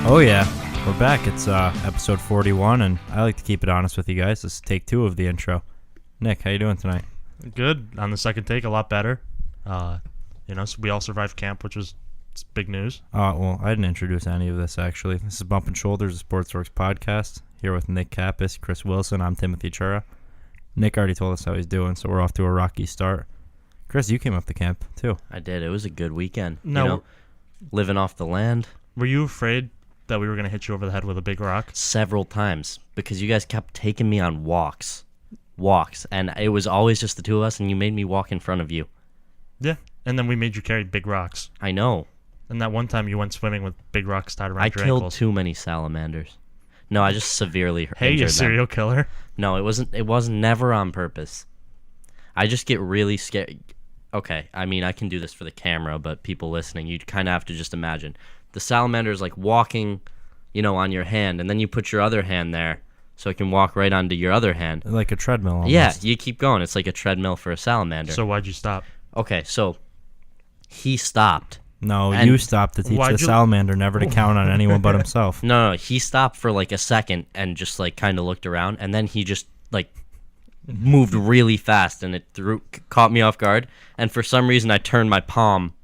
Oh yeah, we're back. It's episode 41, and I like to keep it honest with you guys. This is take 2 of the intro. Nick, how you doing tonight? Good. On the second take, a lot better. So we all survived camp, which was big news. Well, I didn't introduce any of this, actually. This is Bumpin' Shoulders, a Sportsworks podcast, here with Nick Kappas, Chris Wilson. I'm Timothy Chura. Nick already told us how he's doing, so we're off to a rocky start. Chris, you came up to camp, too. I did. It was a good weekend. No. Living off the land. Were you afraid that we were going to hit you over the head with a big rock? Several times, because you guys kept taking me on walks, and it was always just the two of us, and you made me walk in front of you. Yeah, and then we made you carry big rocks. I know. And that one time you went swimming with big rocks tied around your ankles. I killed too many salamanders. No, I just severely Hey, injured you serial them. killer. No, it wasn't never on purpose. I just get really scared. Okay, I mean, I can do this for the camera, but people listening, you kind of have to just imagine. The salamander is like walking, on your hand, and then you put your other hand there so it can walk right onto your other hand. Like a treadmill almost. Yeah, you keep going. It's like a treadmill for a salamander. So why'd you stop? Okay, so he stopped. No, you stopped to teach the salamander never to count on anyone but himself. No, he stopped for like a second and just like kind of looked around, and then he just like moved really fast, and it caught me off guard, and for some reason I turned my palm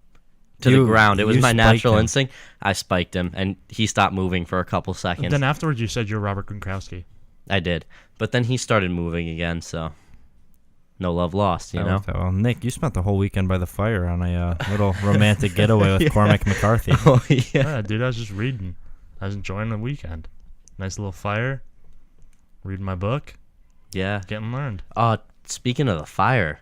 to the ground. It was my natural instinct. I spiked him, and he stopped moving for a couple seconds. Then afterwards you said you're Robert Gronkowski. I did, but then he started moving again, so no love lost, you know? Well, Nick, you spent the whole weekend by the fire on a little romantic getaway with Cormac McCarthy. Oh, yeah. Yeah, dude, I was just reading. I was enjoying the weekend. Nice little fire. Reading my book. Yeah. Getting learned. Speaking of the fire,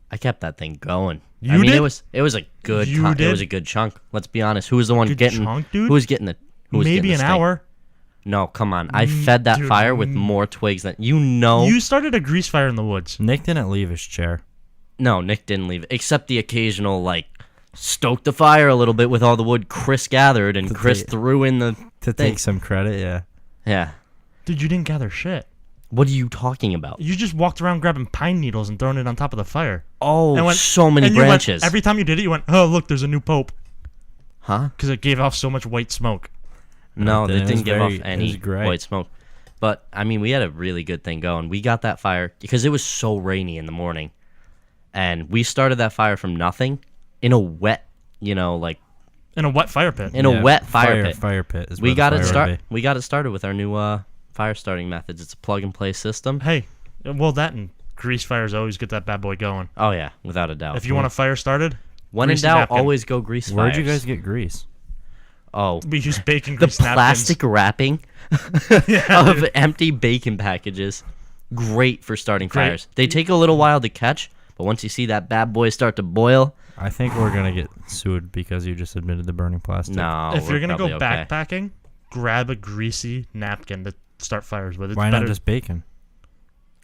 I kept that thing going. You did? It was a good it was a good chunk. Let's be honest. Who was the one getting chunk, dude? Who was getting the Maybe an hour. No, come on. I fed that fire with more twigs than You started a grease fire in the woods. Nick didn't leave his chair. No, Nick didn't leave, except the occasional stoke the fire a little bit with all the wood Chris gathered, and Chris threw in the to thing. Take some credit, yeah. Yeah. Dude, you didn't gather shit. What are you talking about? You just walked around grabbing pine needles and throwing it on top of the fire. Oh, so many branches. Every time you did it, you went, oh, look, there's a new pope. Huh? Because it gave off so much white smoke. No, it didn't give off any white smoke. But, I mean, we had a really good thing going. We got that fire because it was so rainy in the morning. And we started that fire from nothing in a wet, in a wet fire pit. A wet fire pit. Fire pit is we got it started with our new fire starting methods. It's a plug and play system. Hey, well, that and grease fires always get that bad boy going. Oh yeah, without a doubt. If you want a fire started, when in doubt, always go grease fires. Where'd you guys get grease? Oh, we use bacon grease the plastic wrapping of empty bacon packages. Great for starting fires. They take a little while to catch, but once you see that bad boy start to boil, I think we're gonna get sued because you just admitted to burning plastic. No, if you're gonna go backpacking, grab a greasy napkin to start fires with. Why not just bacon?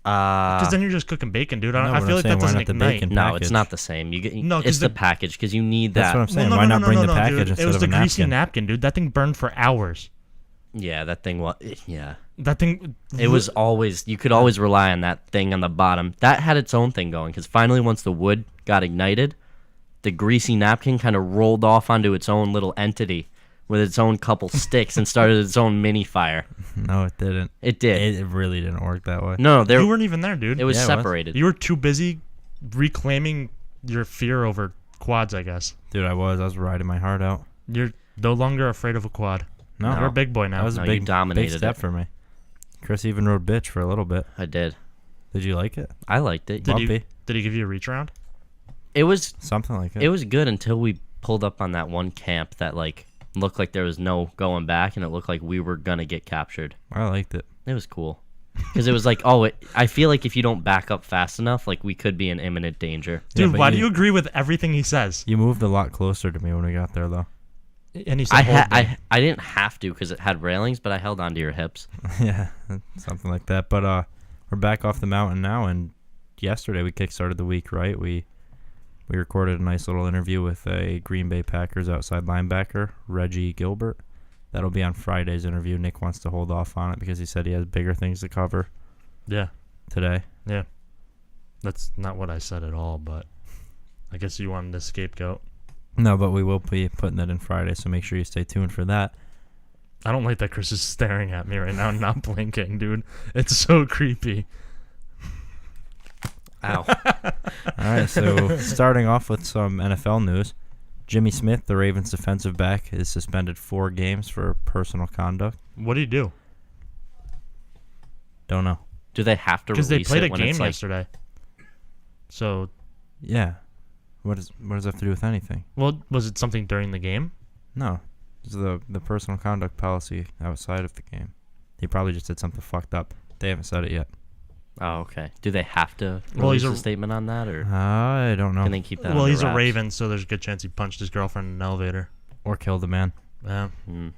Because then you're just cooking bacon, dude. I feel like that doesn't ignite. No, it's not the same. It's the package because you need that. That's what I'm saying. Why not bring the package instead of a napkin? It was the greasy napkin, dude. That thing burned for hours. Yeah, that thing was. Yeah. That thing. It was always. You could always rely on that thing on the bottom. That had its own thing going because finally, once the wood got ignited, the greasy napkin kind of rolled off onto its own little entity with its own couple sticks and started its own mini fire. No, it didn't. It did. It really didn't work that way. No, you weren't even there, dude. It was separated. You were too busy reclaiming your fear over quads, I guess. Dude, I was riding my heart out. You're no longer afraid of a quad. No. You're a big boy now. That was a big step for me. Chris even rode bitch for a little bit. I did. Did you like it? I liked it. Did he give you a reach around? It was something like it. It was good until we pulled up on that one camp that looked like there was no going back, and it looked like we were gonna get captured. I liked it. It was cool because it was like, I feel like if you don't back up fast enough, we could be in imminent danger. Dude, why do you agree with everything he says? You moved a lot closer to me when we got there, though. And he said, I didn't have to because it had railings, but I held onto your hips. Yeah, something like that. But we're back off the mountain now, and yesterday we kickstarted the week, right? We recorded a nice little interview with a Green Bay Packers outside linebacker, Reggie Gilbert. That'll be on Friday's interview. Nick wants to hold off on it because he said he has bigger things to cover. Yeah. Today. Yeah. That's not what I said at all, but I guess you wanted to scapegoat. No, but we will be putting that in Friday, so make sure you stay tuned for that. I don't like that Chris is staring at me right now and not blinking, dude. It's so creepy. Ow. All right, so starting off with some NFL news. Jimmy Smith, the Ravens defensive back, is suspended 4 games for personal conduct. What did he do? Don't know. Do they have to release Because they played it a when game it's like, yesterday. So, Yeah. What does that have to do with anything? well, was it something during the game? No. It's the personal conduct policy outside of the game. He probably just did something fucked up. They haven't said it yet. Oh, okay. Do they have to Well, release he's a a- statement on that, or I don't know. can they keep that? Well, under he's a wraps? Raven, so there's a good chance he punched his girlfriend in an elevator. Or killed a man. Yeah. Mm.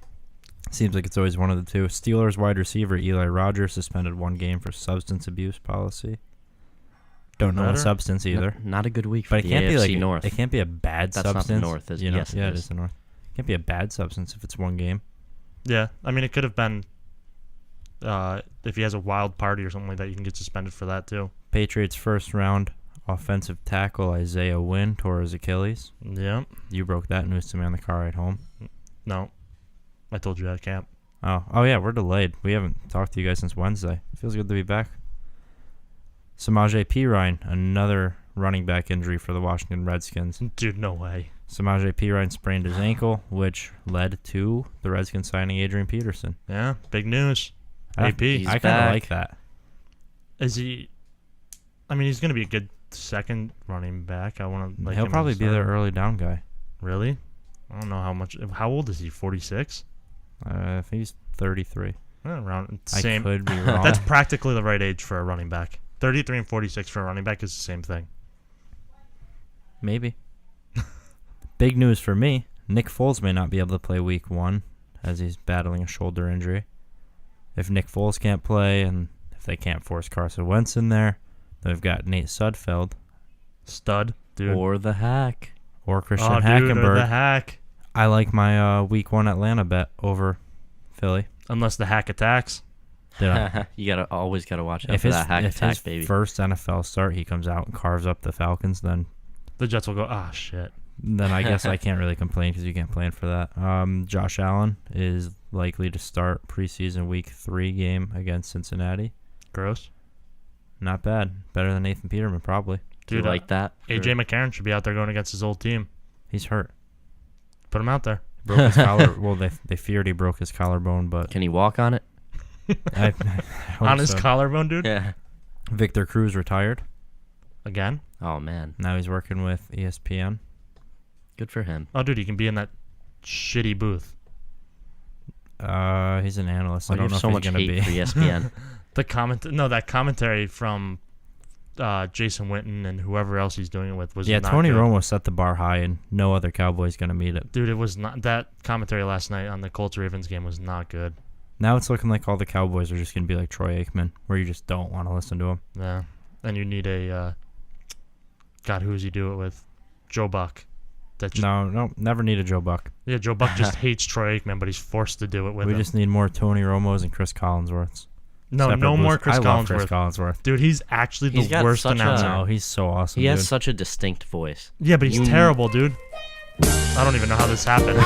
Seems like it's always one of the two. Steelers wide receiver Eli Rogers suspended 1 game for substance abuse policy. Don't know what Better? substance either. Not a good week for But it the can't AFC be like North. it can't be a bad That's not the substance. North, is it? You know? Yes, it yeah, is. it is the North. It can't be a bad substance if it's 1 game. Yeah. I mean, it could have been if he has a wild party or something like that, you can get suspended for that too. Patriots first round offensive tackle Isaiah Wynn tore his Achilles. Yeah. You broke that news to me on the car ride home. No. I told you that, Camp. Oh yeah, we're delayed. We haven't talked to you guys since Wednesday. Feels good to be back. Samaje Perine, another running back injury for the Washington Redskins. Dude, no way. Samaje Perine sprained his ankle, which led to the Redskins signing Adrian Peterson. Yeah. Big news. AP. He's I kind of back. like that. Is he? I mean, he's gonna be a good second running back. I want to like. He'll him probably to be start. their early down guy. Really? I don't know how much. How old is he? 46. I think he's 33. Around I same. could be wrong. That's practically the right age for a running back. 33 and 46 for a running back is the same thing. Maybe. Big news for me. Nick Foles may not be able to play week 1 as he's battling a shoulder injury. If Nick Foles can't play and if they can't force Carson Wentz in there, they've got Nate Sudfeld Stud, dude. Or the hack. or Christian Dude, or Hackenberg. the hack. I like my week 1 Atlanta bet over Philly. Unless the hack attacks. Did I? You always gotta watch out If for his, that hack if attack, his baby. first NFL start he comes out and carves up the Falcons, then The Jets will go, ah, shit. I guess I can't really complain because you can't plan for that. Josh Allen is likely to start preseason week 3 game against Cincinnati. Gross. Not bad. Better than Nathan Peterman, probably. Do you Dude, like that? AJ McCarron should be out there going against his old team. He's hurt. Put him out there. Broke his collar. Well, they feared he broke his collarbone, but Can he walk on it? I hope On his so. collarbone, dude. Yeah. Victor Cruz retired. Again. Oh man, Now he's working with ESPN. good for him. Oh, dude, he can be in that shitty booth. He's an analyst. Why I do you don't know have so if much he's gonna hate be. for ESPN? That commentary from Jason Witten and whoever else he's doing it with was Yeah, not Tony good. Romo set the bar high, and no other Cowboy's gonna meet it. Dude, it was not. That commentary last night on the Colts Ravens game was not good. Now it's looking like all the Cowboys are just gonna be like Troy Aikman, where you just don't want to listen to him. Yeah, and you need a God, who does he do it with? Joe Buck. That just, No, never need a Joe Buck. Yeah, Joe Buck just hates Troy Aikman, but he's forced to do it with We him. just need more Tony Romos and Chris Collinsworths. No Separate more booths. Chris I love Chris Collinsworth. Collinsworth. Dude, he's actually He's the got worst such a- announcer. No, he's so awesome. He has dude. such a distinct voice. Yeah, but he's You- terrible, dude. I don't even know how this happened.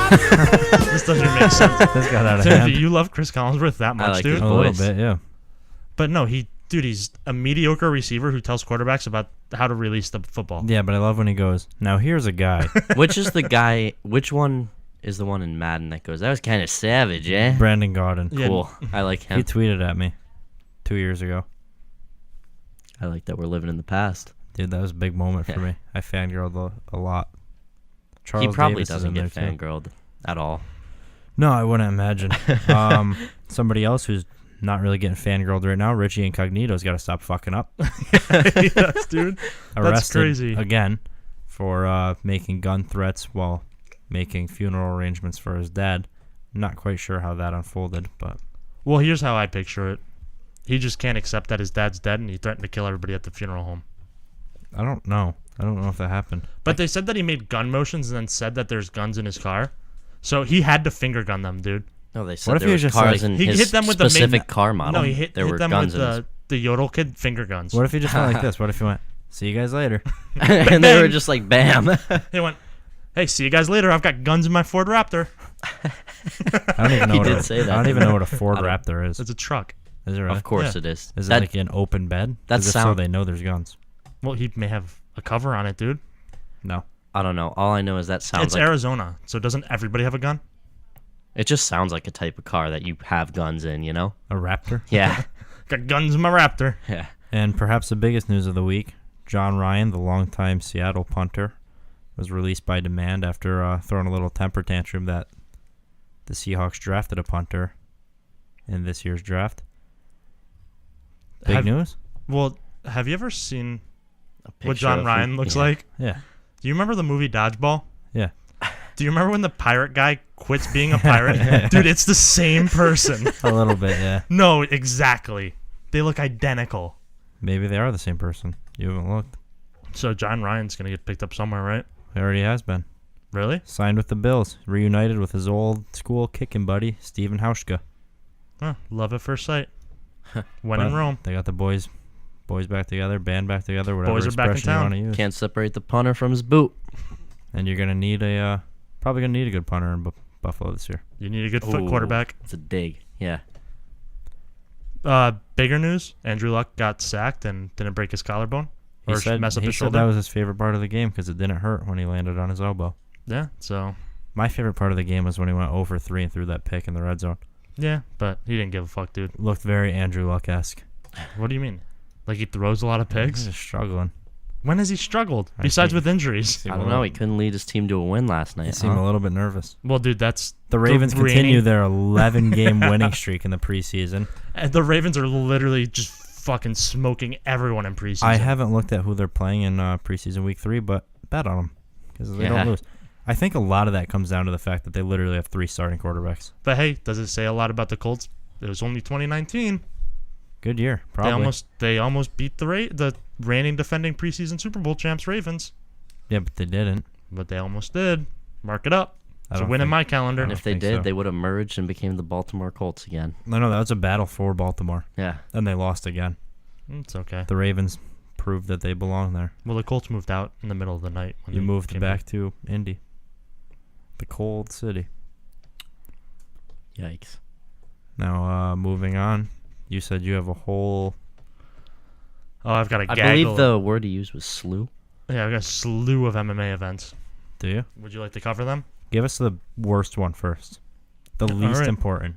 This doesn't even make sense. This got out of Timothy, hand. you love Chris Collinsworth that much, like dude? his A little voice. bit, yeah. But no, he's a mediocre receiver who tells quarterbacks about how to release the football. Yeah, but I love when he goes, now here's a guy, Which is the guy? Which one is the one in Madden that goes? That was kind of savage, eh? Brandon Gaudin. Yeah. Cool. I like He him. tweeted at me 2 years ago. I like that we're living in the past. Dude, that was a big moment for me. I fangirled a lot. Charles He probably Davis is doesn't in get there, too. fangirled at all. No, I wouldn't imagine. Somebody else who's not really getting fangirled right now, Richie Incognito's got to stop fucking up. Yes, dude. Arrested crazy. again for making gun threats while making funeral arrangements for his dad. Not quite sure how that unfolded, but Well, here's how I picture it. He just can't accept that his dad's dead, and he threatened to kill everybody at the funeral home. I don't know. I don't know if that happened. But they said that he made gun motions and then said that there's guns in his car. So he had to finger gun them, dude. No, they said What if there he was was just cars like- in He his hit them with the specific main- car model. No, he hit there were them guns with in the Yodel kid finger guns. What if he just went like this? What if he went, see you guys later? his... and they were just like, bam. He went, hey, see you guys later. I've got guns in my Ford Raptor. I don't even know. He what did a, say that, I don't even didn't know what a Ford I don't- Raptor is. It's a truck. Is it really? Of course Yeah. it is. Is it That, like an open bed? that 'Cause if so sound- they know there's guns. Well, he may have a cover on it, dude. No. I don't know. All I know is that sounds It's like Arizona, so doesn't everybody have a gun? it just sounds like a type of car that you have guns in, you know? A Raptor? Yeah. Got guns in my Raptor. Yeah. And perhaps the biggest news of the week, John Ryan, the longtime Seattle punter, was released by demand after throwing a little temper tantrum that the Seahawks drafted a punter in this year's draft. Big news? Well, have you ever seen A what picture John of Ryan him- looks yeah. like? Yeah. Do you remember the movie Dodgeball? Yeah. Do you remember when the pirate guy quits being a pirate? Dude, it's the same person. A little bit, yeah. No, exactly. They look identical. Maybe they are the same person. You haven't looked. So John Ryan's going to get picked up somewhere, right? He already has been. Really? Signed with the Bills. Reunited with his old school kicking buddy, Steven Hauschka. Huh, love at first sight. When in But Rome. They got the boys back together, band back together, whatever Boys are back in expression you town. want to use. Can't separate the punter from his boot. And you're gonna need probably gonna need a good punter in Buffalo this year. You need a good foot Ooh, quarterback. It's a dig. Yeah. Bigger news: Andrew Luck got sacked and didn't break his collarbone or mess up he his said shoulder. that was his favorite part of the game because it didn't hurt when he landed on his elbow. Yeah. So My favorite part of the game was when he went 0 for 3 and threw that pick in the red zone. yeah, but he didn't give a fuck, dude. Looked very Andrew Luck-esque. What do you mean? Like he throws a lot of He's picks? just struggling. When has he struggled? I Besides think- with injuries. I don't know. He couldn't lead his team to a win last He night. seemed huh? a little bit nervous. Well, dude, that's The Ravens reigning- continue their 11-game winning streak in the preseason. and the Ravens are literally just fucking smoking everyone in preseason. I haven't looked at who they're playing in preseason week 3, but bet on them because they Yeah. don't lose. I think a lot of that comes down to the fact that they literally have 3 starting quarterbacks. But hey, does it say a lot about the Colts? It was only 2019. Good year, probably. They almost beat the reigning defending preseason Super Bowl champs Ravens, Yeah, but they didn't. but they almost did. Mark it up. I It's a don't win in think- my calendar. And I if they think did, so. they would have merged and became the Baltimore Colts again. No, that was a battle for Baltimore. Yeah. Then they lost again. It's okay. The Ravens proved that they belong there. Well, the Colts moved out in the middle of the night. When You they moved came back to Indy, the cold city. Yikes. Now, moving on. You said you have a whole... Oh, I've got a I gaggle. believe the word he used was slew. Yeah, I've got a slew of MMA events. Do you? Would you like to cover them? Give us the worst one first. The All least right. important.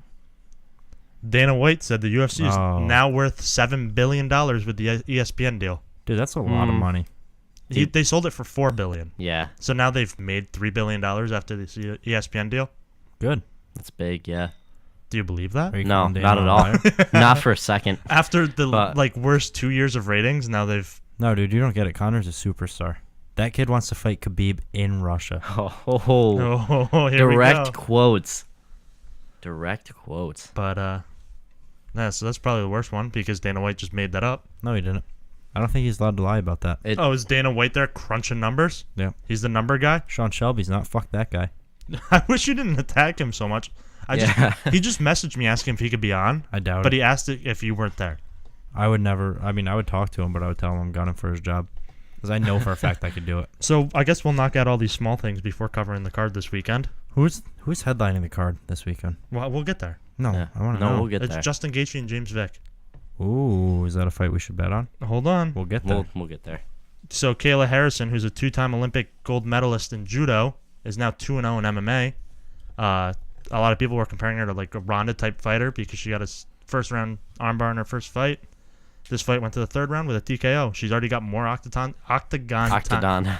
Dana White said the UFC is Oh. now worth $7 billion with the ESPN deal. Dude, that's a lot of money. They sold it for $4 billion. Yeah. So now they've made $3 billion after this ESPN deal. Good. That's big, yeah. Do you believe that? Are you No, calling Dana not a at all. liar? Not for a second. After the But- worst 2 years of ratings, now they've No, dude, you don't get it. Connor's a superstar. That kid wants to fight Khabib in Russia. oh, here Direct we go. quotes. Direct quotes. But yeah, so that's probably the worst one because Dana White just made that up. No, he didn't. I don't think he's allowed to lie about that. Oh, is Dana White there crunching numbers? Yeah. He's the number guy. Sean Shelby's not. Fuck that guy. I wish you didn't attack him so much. Yeah. He just messaged me asking if he could be on, I doubt but it. he asked it if you weren't there. I would never. I mean, I would talk to him, but I would tell him I'm gunning for his job. Because I know for a fact I could do it. So I guess we'll knock out all these small things before covering the card this weekend. Who's headlining the card this weekend? Well, we'll get there. No, Yeah. I want to No, know. we'll get It's there. Justin Gaethje and James Vick. Ooh, is that a fight we should bet on? Hold on. We'll get there. We'll get there. So Kayla Harrison, who's a two-time Olympic gold medalist in judo, is now 2-0 in MMA. A lot of people were comparing her to like a Ronda-type fighter because she got a first-round armbar in her first fight. This fight went to the third round with a TKO. She's already got more octagon time. Octagon.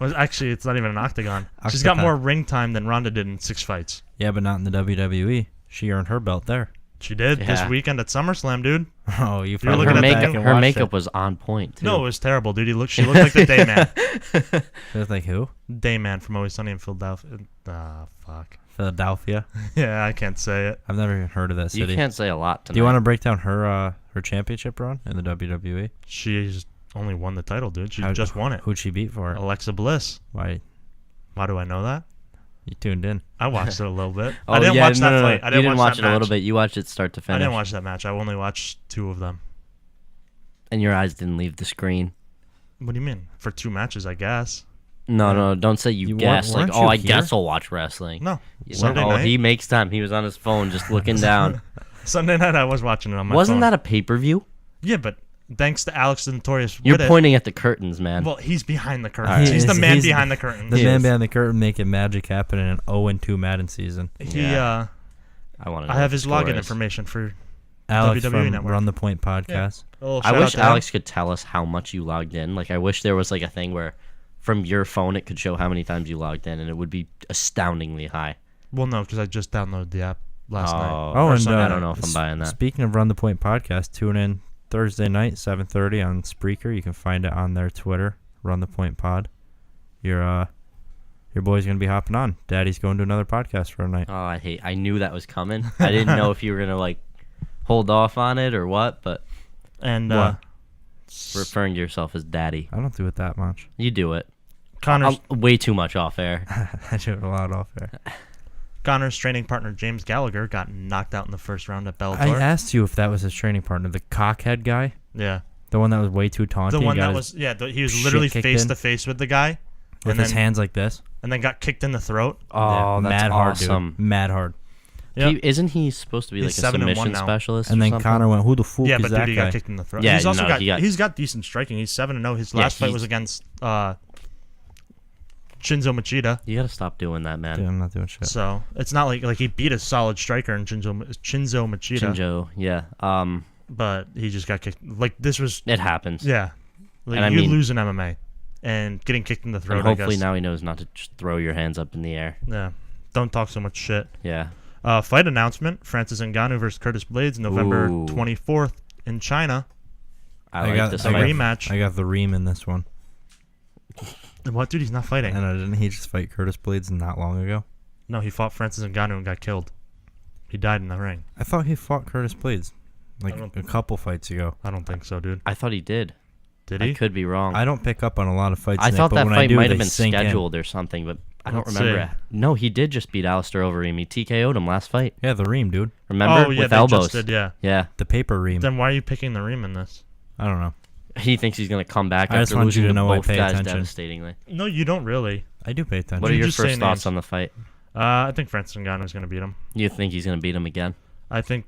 Well, actually, it's not even an octagon. She's got Octagon. more ring time than Ronda did in 6 fights. Yeah, but not in the WWE. She earned her belt there. She did this Yeah. weekend at SummerSlam, dude. Oh, you You're probably looking her at went that back makeup, and her watched makeup it. was on point too. No, it was terrible, dude. She looked like the Dayman. She was like, who? Dayman from Always Sunny in Philadelphia. Ah, fuck. Philadelphia. Yeah, I can't say it. I've never even heard of that You city. can't say a lot tonight. Do you want to break down her championship run in the WWE? She's only won the title, dude. She How- just won it. Who'd she beat for it? Alexa Bliss. Why? Why do I know that? You tuned in. I watched it a little bit. Oh, I didn't yeah, watch no, that no, no. fight. I You didn't watch that it a little match. bit. You watched it start to I finish. didn't watch that match. I only watched 2 of them. And your eyes didn't leave the screen. What do you mean? For 2 matches, I guess. No, don't say you You guess. weren't Like, you I here? guess I'll watch wrestling. No, Yeah, Sunday oh, night. he makes time. He was on his phone just looking down. Sunday night, I was watching it on my Wasn't phone. that a pay-per-view? Yeah, but thanks to Alex the Notorious You're Widget- pointing at the curtains, man. Well, he's behind the curtains. All right. He's the man He's- behind the curtains. The He man is. behind the curtain making magic happen in an 0-2 Madden season. He, I want to. I have his login information for. Alex WWE from Network. Run the Point podcast. A little I shout wish out to him. Alex could tell us how much you logged in. Like, I wish there was like a thing where, from your phone, it could show how many times you logged in, and it would be astoundingly high. Well, no, because I just downloaded the app last night. Oh, and I don't know if I'm buying that. Speaking of Run the Point podcast, tune in Thursday night, 7:30 on Spreaker. You can find it on their Twitter, Run the Point Pod. Your boy's gonna be hopping on. Daddy's going to another podcast for a night. Oh, I knew that was coming. I didn't know if you were gonna like hold off on it or what, but And What? referring to yourself as daddy, I don't do it that much. you do it. Connor's Way too much off air. I do it a lot off there. Connor's training partner James Gallagher got knocked out in the first round at Bellator. I asked you if that was his training partner, the cockhead guy, Yeah, the one that was way too taunting. the one got that his- was he was shit literally kicked face in. to face with the guy, with and his then hands like this. and then got kicked in the throat. Oh, Yeah, that's mad awesome. hard, dude. Mad hard. Yep. Isn't he supposed to be He's like a 7-1 submission now. specialist? And or then something? Connor went, "Who the fuck Yeah, is but that dude, he guy?" got kicked in the throat. Yeah, he's also no, got, he got- he's got decent striking. He's 7-0. His Yeah, last fight he's- was against Shinzo Machida. You gotta stop doing that, man. Dude, I'm not doing shit. So it's not like he beat a solid striker in Shinzo Machida, Shinjo, yeah. but he just got kicked. Like this was It happens. yeah. Like, And I you mean- lose in MMA and getting kicked in the throat. And hopefully I guess. now he knows not to just throw your hands up in the air. Yeah. Don't talk so much shit. Yeah. Fight announcement: Francis Ngannou versus Curtis Blades, November Ooh. 24th in China. I like got this A fight. rematch. I got the ream in this one. What, dude? He's not fighting. And didn't he just fight Curtis Blades not long ago? No, he fought Francis Ngannou and got killed. He died in the ring. I thought he fought Curtis Blades like I don't- a couple fights ago. I don't think so, dude. I thought he did. Did I he? could be wrong. I don't pick up on a lot of fights. I Nick, thought but that when I fight do, might they have been sink in. scheduled or something, but I don't Let's remember. see. No, he did just beat Alistair Overeem. He TKO'd him last fight. Yeah, the ream, dude. Remember? Oh yeah, With they elbows. just did. Yeah. Yeah. The paper ream. Then why are you picking the ream in this? I don't know. He thinks he's gonna come back I just after want you losing to know I both pay guys attention. devastatingly. No, you don't really. I do pay attention. What are You your just say first thoughts names. on the fight? I think Francis Ngannou's gonna beat him. You think he's gonna beat him again? I think.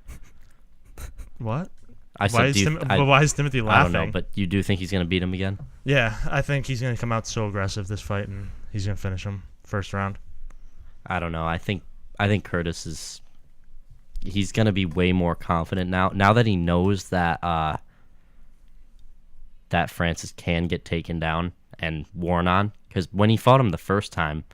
What? I Why said, is, why is Timothy I laughing? don't know, but you do think he's gonna beat him again? Yeah, I think he's gonna come out so aggressive this fight, and he's gonna finish him first round. I don't know. I think Curtis is. He's gonna be way more confident now. Now that he knows that that Francis can get taken down and worn on, because when he fought him the first time,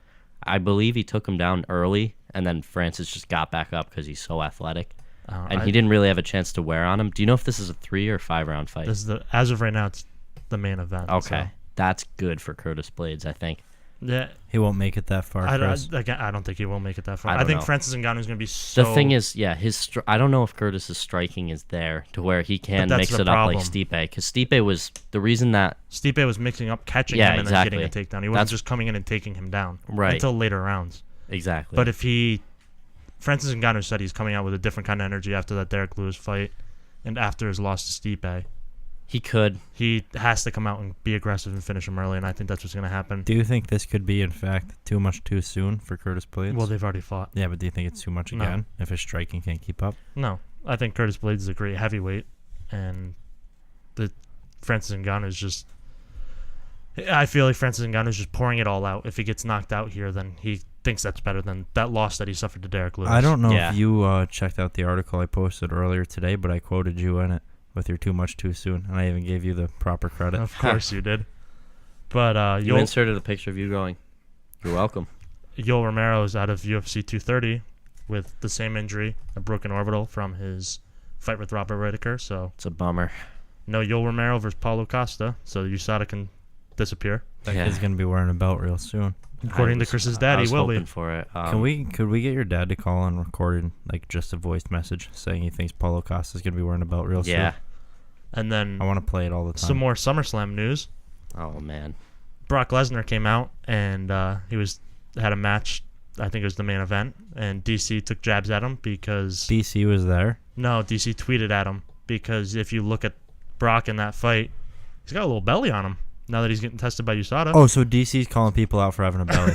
I believe he took him down early, and then Francis just got back up because he's so athletic, and he didn't really have a chance to wear on him. Do you know if this is a 3 or 5 round fight? This is as of right now, it's the main event. Okay, so. that's good for Curtis Blades, I think. Yeah, He won't make it that far, Chris. I don't think he will make it that far. I I don't think know. Francis Ngannou's gonna be so. The thing is, yeah, I don't know if Curtis's striking is there to where he can But that's mix the it up like problem. Stipe, because Stipe was the reason that Stipe was mixing up, catching Yeah, him, and exactly. then getting a takedown. He wasn't That's- just coming in and taking him down Right. until later rounds. exactly. But if Francis Ngannou said he's coming out with a different kind of energy after that Derek Lewis fight, and after his loss to Stipe, he could, he has to come out and be aggressive and finish him early. And I think that's what's gonna happen. Do you think this could be, in fact, too much too soon for Curtis Blades? Well, they've already fought. yeah, but do you think it's too much No. again if his striking can't keep up? No, I think Curtis Blades is a great heavyweight, and the Francis Ngannou is just. I feel like Francis Ngannou is just pouring it all out. If he gets knocked out here, then he thinks that's better than that loss that he suffered to Derek Lewis. I don't know Yeah. if you checked out the article I posted earlier today, but I quoted you in it with your too much too soon, and I even gave you the proper credit. Of course you did. But you inserted a picture of you going. You're welcome. Yoel Romero is out of UFC 230 with the same injury, a broken orbital from his fight with Robert Whittaker. So It's a bummer. no Yoel Romero versus Paulo Costa. So USADA can disappear. That Yeah. kid's gonna be wearing a belt real soon. According to Chris's dad, I he was will hoping be. for it. Could we get your dad to call and record like just a voice message saying he thinks Paulo Costa's gonna be wearing a belt real Yeah. soon? And then I want to play it all the time. some more SummerSlam news. Oh man. Brock Lesnar came out and he had a match. I think it was the main event, and DC took jabs at him because DC was there. no, DC tweeted at him because if you look at Brock in that fight, he's got a little belly on him. now that he's getting tested by USADA. Oh, so DC's calling people out for having a belly.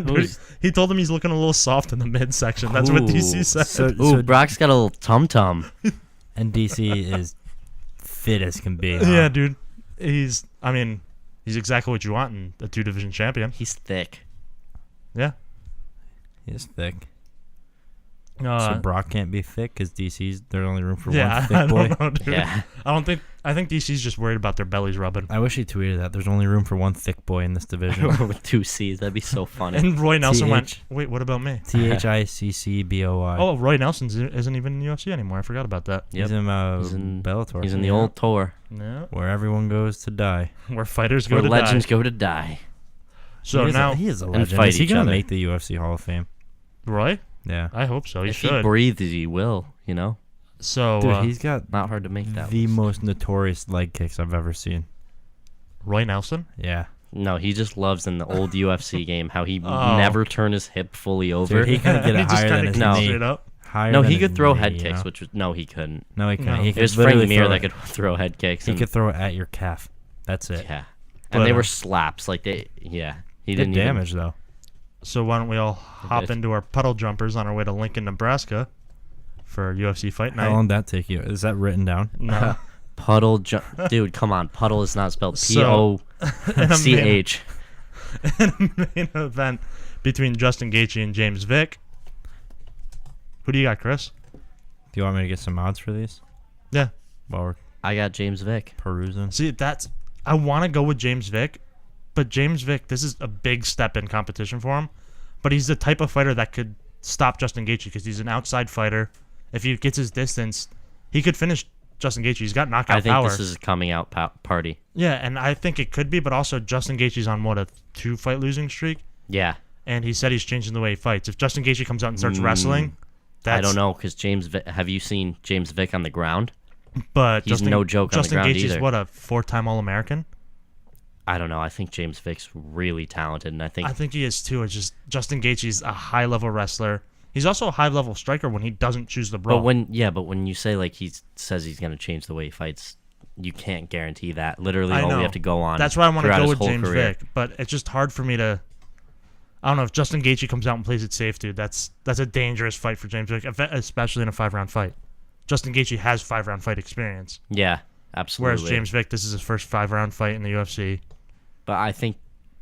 Dude, he told him he's looking a little soft in the midsection. That's what DC said. So Brock's got a little tum-tum. and DC is fit as can be. Yeah, dude. He's exactly what you want in a 2-division champion. He's thick. Yeah. He's thick. Uh, So Brock can't be thick because DC's there's only room for yeah, one thick I boy. don't know, dude. Yeah. I think DC's just worried about their bellies rubbing. I wish he tweeted that. There's only room for one thick boy in this division. With 2 C's. That'd be so funny. And Roy Nelson went, TH. wait, what about me? THICCBOY. Oh, Roy Nelson isn't even in the UFC anymore. I forgot about that. He's Yep. in Bellator. He's in the old tour No. where everyone goes to die. Where fighters go where to legends die. go to die. So he now, he is a and legend. fight Is he each gonna other. make the UFC Hall of Fame? Roy? Yeah. I hope so. He If he should. breathes, he will. You know, So, Dude, he's got not hard to make that. the list. most notorious leg kicks I've ever seen. Roy Nelson? Yeah. No, he just loves in the old UFC game how he Oh. never turned his hip fully over. Dude, he could get He it just higher kinda than his kicks No. knee. straight up. Higher no, than he his could throw knee, head you kicks, know? which was no, he couldn't. No, he couldn't. No. He It could was Frank literally Mir throw that it. could throw head kicks. He and, could throw it at your calf. That's it. yeah, But, and they were slaps. Like they, yeah, he Did didn't even- damage though. So why don't we all hop did. into our puddle jumpers on our way to Lincoln, Nebraska for UFC Fight How Night? long did that take you? Is that written down? No. Puddle, dude, come on. Puddle is not spelled So- P-O-C-H. In a main event between Justin Gaethje and James Vick. Who do you got, Chris? Do you want me to get some odds for these? Yeah. While we're I got James Vick. perusing. See, I want to go with James Vick, but James Vick, this is a big step in competition for him. But he's the type of fighter that could stop Justin Gaethje because he's an outside fighter. If he gets his distance, he could finish Justin Gaethje. He's got knockout I think power. this is a coming out party. Yeah, and I think it could be, but also Justin Gaethje's on a 2-fight losing streak, Yeah. and he said he's changing the way he fights. If Justin Gaethje comes out and starts wrestling, I don't know because have you seen James Vick on the ground? But He's no joke on the Justin ground Gaethje's either. what, a 4-time All-American? I don't know. I think James Vick's really talented, and I think I think he is too. It's just Justin Gaethje's a high-level wrestler. He's also a high-level striker when he doesn't choose the brawl. But when you say like he says he's gonna change the way he fights, you can't guarantee that. Literally, I all know. we have to go on. That's why I want to throughout go his with whole James career. Vick, but it's just hard for me to. I don't know if Justin Gaethje comes out and plays it safe, dude. That's a dangerous fight for James Vick, especially in a 5-round fight. Justin Gaethje has 5-round fight experience, Yeah, absolutely. whereas James Vick, this is his first 5-round fight in the UFC. But I think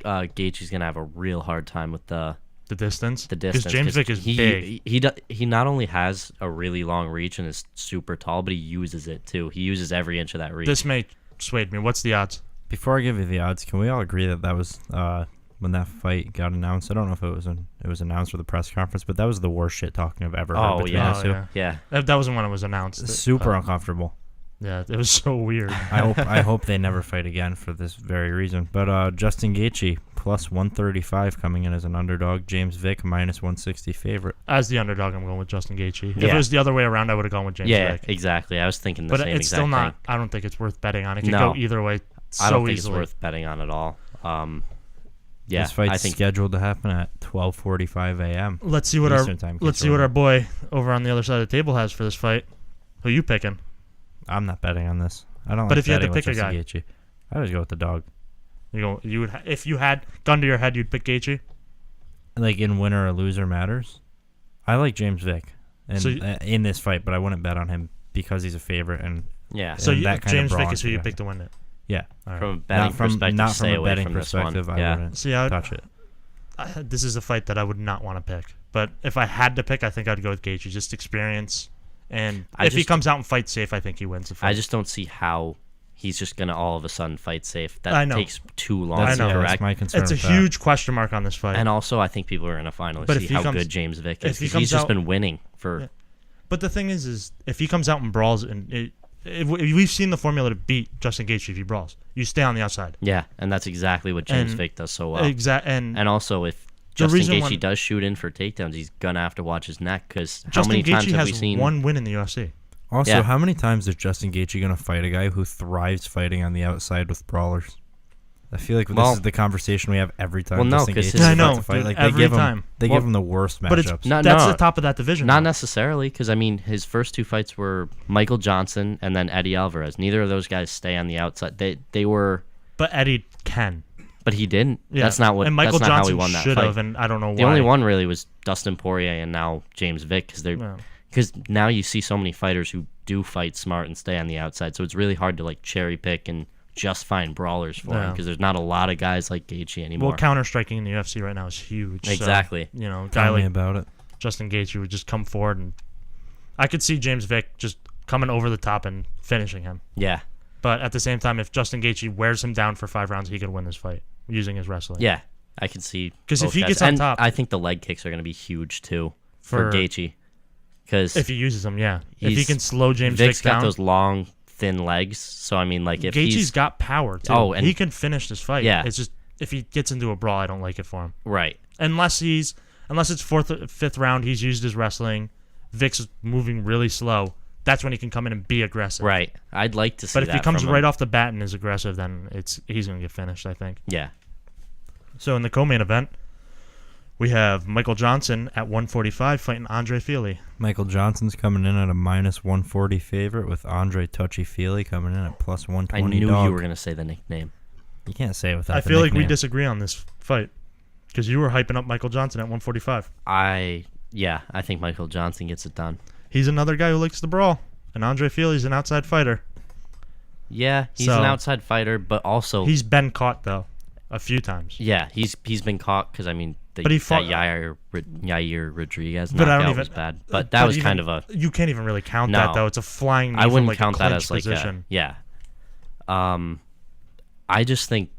Gaethje's gonna have a real hard time with the The distance, distance. because James Vick is big. He not only has a really long reach and is super tall, but he uses it too. He uses every inch of that reach. This may swayed me. What's the odds? Before I give you the odds, can we all agree that was when that fight got announced? I don't know if it was announced for the press conference, but that was the worst shit talking I've ever heard Oh, between yeah. us two. Yeah. That wasn't when it was announced. Super uncomfortable. Yeah, it was so weird. I hope they never fight again for this very reason. But Justin Gaethje plus 135 coming in as an underdog. James Vick minus 160 favorite. As the underdog, I'm going with Justin Gaethje. If Yeah. it was the other way around, I would have gone with James Yeah, Vick. exactly. I was thinking the But same it's exact still not. thing. I don't think it's worth betting on. It could No. go either way. So I don't think easily. it's worth betting on at all. Yeah, This fight's I think scheduled to happen at 12:45 a.m. Let's see what Eastern time, let's see what our boy over on the other side of the table has for this fight. Who you picking? I'm not betting on this. I don't. But like if you had to betting with pick a Justin guy. Gaethje. I always go with the dog. You would if you had gun to your head, you'd pick Gaethje. Like in winner or loser matters. I like James Vick in this fight, but I wouldn't bet on him because he's a favorite and yeah. So And that kind of James Vick brawn is who you together. pick to win it. yeah. All right. From a betting perspective, not stay from a away betting from this one. perspective. I Yeah. wouldn't See, I would, touch it. this is a fight that I would not want to pick. But if I had to pick, I think I'd go with Gaethje. Just experience, and if he comes out and fights safe, I think he wins the fight. I just don't see how he's just gonna all of a sudden fight safe. I That know. takes too long That's, to I know. That's correct. my concern. it's a with that. huge question mark on this fight. And also, I think people are gonna finally But if see he how comes- good James Vick if is. he 'Cause comes he's just out- been winning for. But the thing is if he comes out and brawls, and we've seen the formula to beat Justin Gaethje if he brawls. You stay on the outside. Yeah, and that's exactly what James And- Vick does so well. And And also, if The Justin reason Gaethje when- does shoot in for takedowns, he's gonna have to watch his neck because how Justin many times Gaethje have we has seen? one win in the UFC. Also, Yeah. how many times is Justin Gaethje going to fight a guy who thrives fighting on the outside with brawlers? I feel like Well- this is the conversation we have every time Well, no, Justin 'cause Gaethje his- is I about know, to fight. dude, Like every they give time. him, they Well, give him the worst But it's matchups. No, that's no. the top of that division. Not though. necessarily, because I mean, his first two fights were Michael Johnson and then Eddie Alvarez. Neither of those guys stay on the outside. They were But Eddie can. But he didn't. Yeah. That's not what. And Michael that's not Johnson how he won that should fight. have, and I don't know why. The only one really was Dustin Poirier and now James Vick Yeah. because now you see so many fighters who do fight smart and stay on the outside. So it's really hard to like cherry pick and just find brawlers for him because there's not a lot of guys like Gaethje anymore. Well, counter striking in the UFC right now is huge. Exactly. So, a guy Tell me like about it. Justin Gaethje would just come forward, and I could see James Vick just coming over the top and finishing him. Yeah. But at the same time, if Justin Gaethje wears him down for 5 rounds, he could win this fight using his wrestling. Yeah. I can see. Because if both he guys. gets on And top, I think the leg kicks are going to be huge too for Gaethje. Because if he uses them, yeah. If he can slow James Vic's Vick got down. those long, thin legs. So I mean, like if Gaethje's got power too. Oh, and he can finish this fight. Yeah. It's just if he gets into a brawl, I don't like it for him. right. Unless it's fourth or fifth round, he's used his wrestling. Vic's moving really slow. That's when he can come in and be aggressive. Right. I'd like to see But if that he comes from right him. off the bat and is aggressive, then he's gonna get finished, I think. Yeah. So in the co-main event, we have Michael Johnson at 145 fighting Andre Fili. Michael Johnson's coming in at a minus 140 favorite with Andre Touchy-Feely coming in at plus I 120 knew dog. you were going to say the nickname. You can't say it without I the feel like we nickname. disagree on this fight because you were hyping up Michael Johnson at 145. I think Michael Johnson gets it done. He's another guy who likes to brawl, and Andre Fili's an outside fighter. Yeah, he's So- an outside fighter, but also He's been caught though a few times. yeah, he's been caught because I mean, But he fought- that Yair Rodriguez But I don't knockout even- was bad, but that was kind of a. You can't even really count No. that though. It's a flying knee I wouldn't from like count a that clinch as like position. I just think